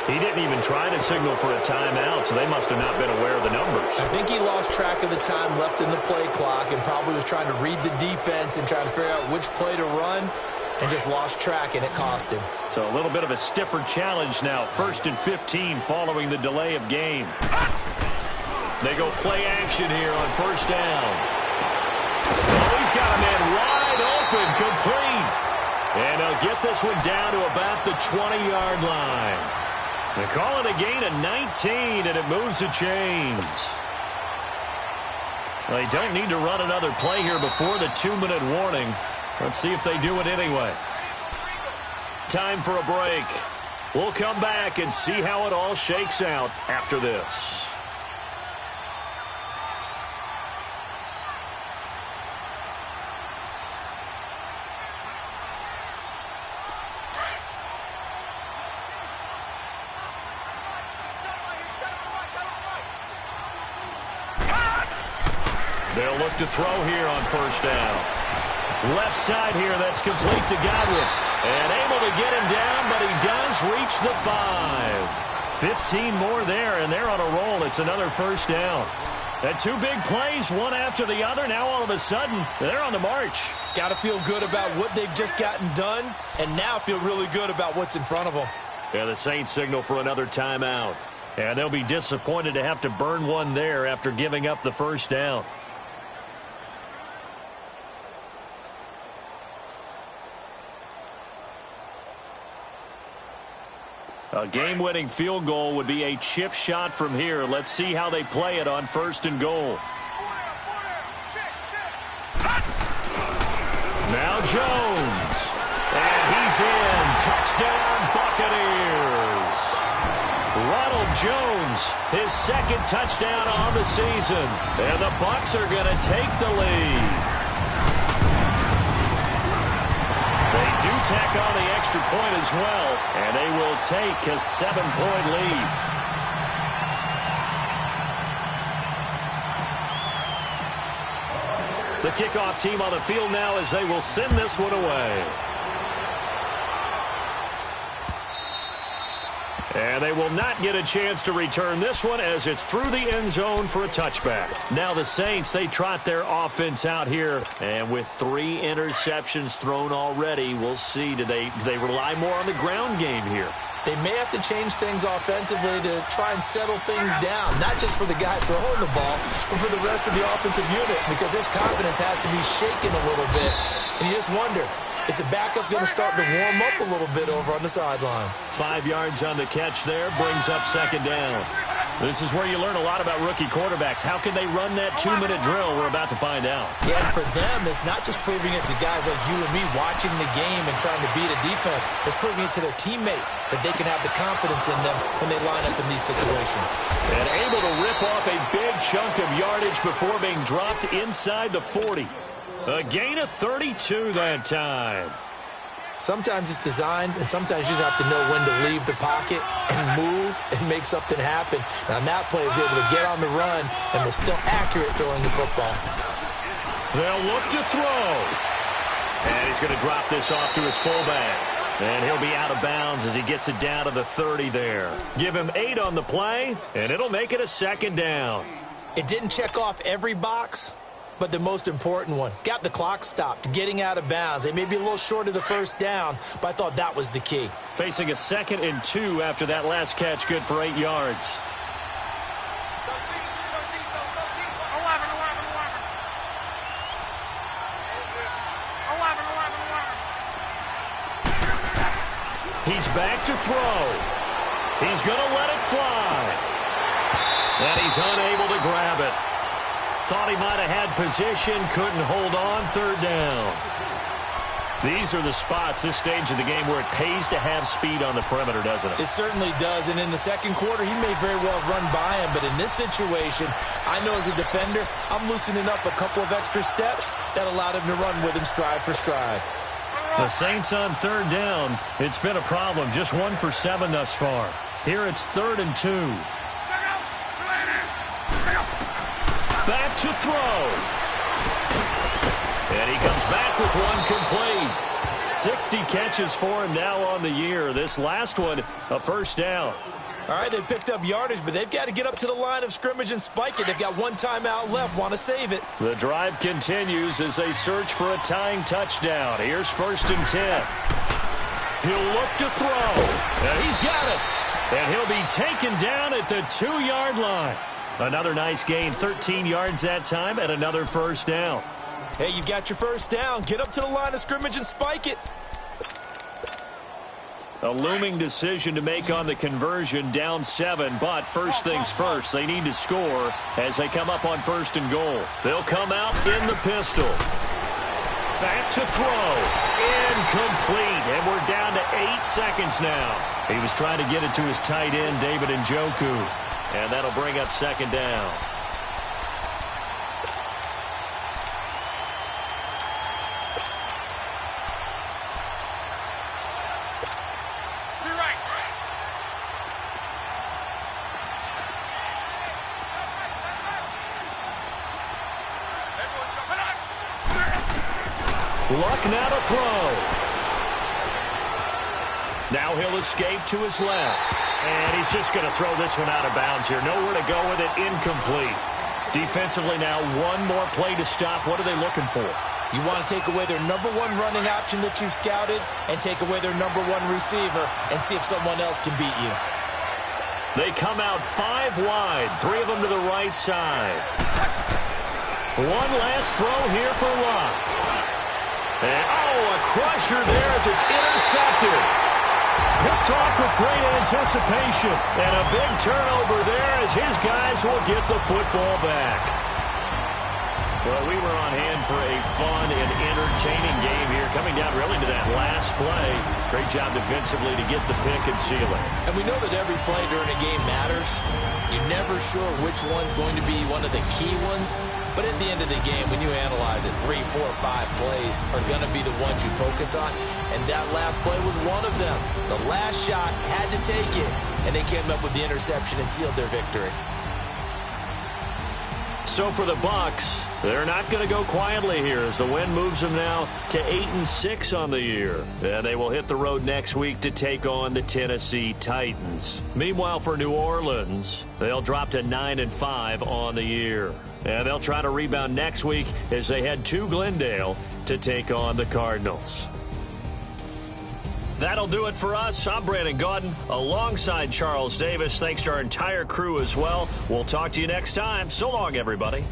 He didn't even try to signal for a timeout, so they must have not been aware of the numbers. I think he lost track of the time left in the play clock and probably was trying to read the defense and trying to figure out which play to run and just lost track, and it cost him. So a little bit of a stiffer challenge now. 1st and 15 following the delay of game. They go play action here on first down. Oh, he's got a man wide open, complete. And they'll get this one down to about the 20-yard line. They call it a gain of 19, and it moves the chains. They don't need to run another play here before the 2-minute warning. Let's see if they do it anyway. Time for a break. We'll come back and see how it all shakes out after this. They'll look to throw here on first down. Left side here, that's complete to Godwin. And able to get him down, but he does reach the 5. 15 more there, and they're on a roll. It's another first down. And 2 big plays, one after the other. Now all of a sudden, they're on the march. Got to feel good about what they've just gotten done, and now feel really good about what's in front of them. Yeah, the Saints signal for another timeout. And they'll be disappointed to have to burn one there after giving up the first down. A game-winning field goal would be a chip shot from here. Let's see how they play it on first and goal. Now Jones. And he's in. Touchdown, Buccaneers. Ronald Jones, his second touchdown on the season. And the Bucs are going to take the lead. They do tack on the extra point as well, and they will take a 7-point lead. The kickoff team on the field now as they will send this one away. And they will not get a chance to return this one as it's through the end zone for a touchback. Now the Saints, they trot their offense out here. And with 3 interceptions thrown already, we'll see. Do they rely more on the ground game here? They may have to change things offensively to try and settle things down, not just for the guy throwing the ball, but for the rest of the offensive unit, because his confidence has to be shaken a little bit. And you just wonder, is the backup going to start to warm up a little bit over on the sideline? 5 yards on the catch there, brings up second down. This is where you learn a lot about rookie quarterbacks. How can they run that 2-minute drill? We're about to find out. Yeah, and for them, it's not just proving it to guys like you and me watching the game and trying to beat a defense. It's proving it to their teammates that they can have the confidence in them when they line up in these situations. And able to rip off a big chunk of yardage before being dropped inside the 40. A gain of 32 that time. Sometimes it's designed, and sometimes you just have to know when to leave the pocket and move and make something happen. And on that play, he was able to get on the run and was still accurate throwing the football. They'll look to throw. And he's going to drop this off to his fullback. And he'll be out of bounds as he gets it down to the 30 there. Give him 8 on the play, and it'll make it a second down. It didn't check off every box, but the most important one. Got the clock stopped, getting out of bounds. They may be a little short of the first down, but I thought that was the key. Facing a 2nd and 2 after that last catch, good for 8 yards. He's back to throw. He's going to let it fly. And he's unable to grab it. Thought he might have had position, couldn't hold on, 3rd down. These are the spots, this stage of the game, where it pays to have speed on the perimeter, doesn't it? It certainly does, and in the second quarter, he may very well run by him, but in this situation, I know as a defender, I'm loosening up a couple of extra steps that allowed him to run with him stride for stride. The Saints on 3rd down. It's been a problem, just 1 for 7 thus far. Here it's 3rd and 2. Back to throw. And he comes back with one complete. 60 catches for him now on the year. This last one, a first down. All right, they picked up yardage, but they've got to get up to the line of scrimmage and spike it. They've got 1 timeout left, want to save it. The drive continues as they search for a tying touchdown. Here's 1st and 10. He'll look to throw. And he's got it. And he'll be taken down at the 2-yard line. Another nice gain, 13 yards that time, and another first down. Hey, you've got your first down. Get up to the line of scrimmage and spike it. A looming decision to make on the conversion, down 7, but first things first, they need to score as they come up on 1st and goal. They'll come out in the pistol. Back to throw. Incomplete, and we're down to 8 seconds now. He was trying to get it to his tight end, David Njoku, and that'll bring up 2nd down. Luck now to throw. Now he'll escape to his left. And he's just going to throw this one out of bounds here. Nowhere to go with it. Incomplete. Defensively now, one more play to stop. What are they looking for? You want to take away their #1 running option that you've scouted and take away their #1 receiver and see if someone else can beat you. They come out 5 wide. 3 of them to the right side. One last throw here for Luck. And, a crusher there as it's intercepted. Picked off with great anticipation. And a big turnover there as his guys will get the football back. Well, we were on hand for a fun and entertaining game here, coming down really to that last play. Great job defensively to get the pick and seal it. And we know that every play during a game matters. You're never sure which one's going to be one of the key ones. But at the end of the game, when you analyze it, 3, 4, 5 plays are going to be the ones you focus on. And that last play was one of them. The last shot had to take it. And they came up with the interception and sealed their victory. So for the Bucs, they're not going to go quietly here as the win moves them now to 8-6 on the year. And they will hit the road next week to take on the Tennessee Titans. Meanwhile, for New Orleans, they'll drop to 9-5 on the year. And they'll try to rebound next week as they head to Glendale to take on the Cardinals. That'll do it for us. I'm Brandon Gaudin alongside Charles Davis. Thanks to our entire crew as well. We'll talk to you next time. So long, everybody.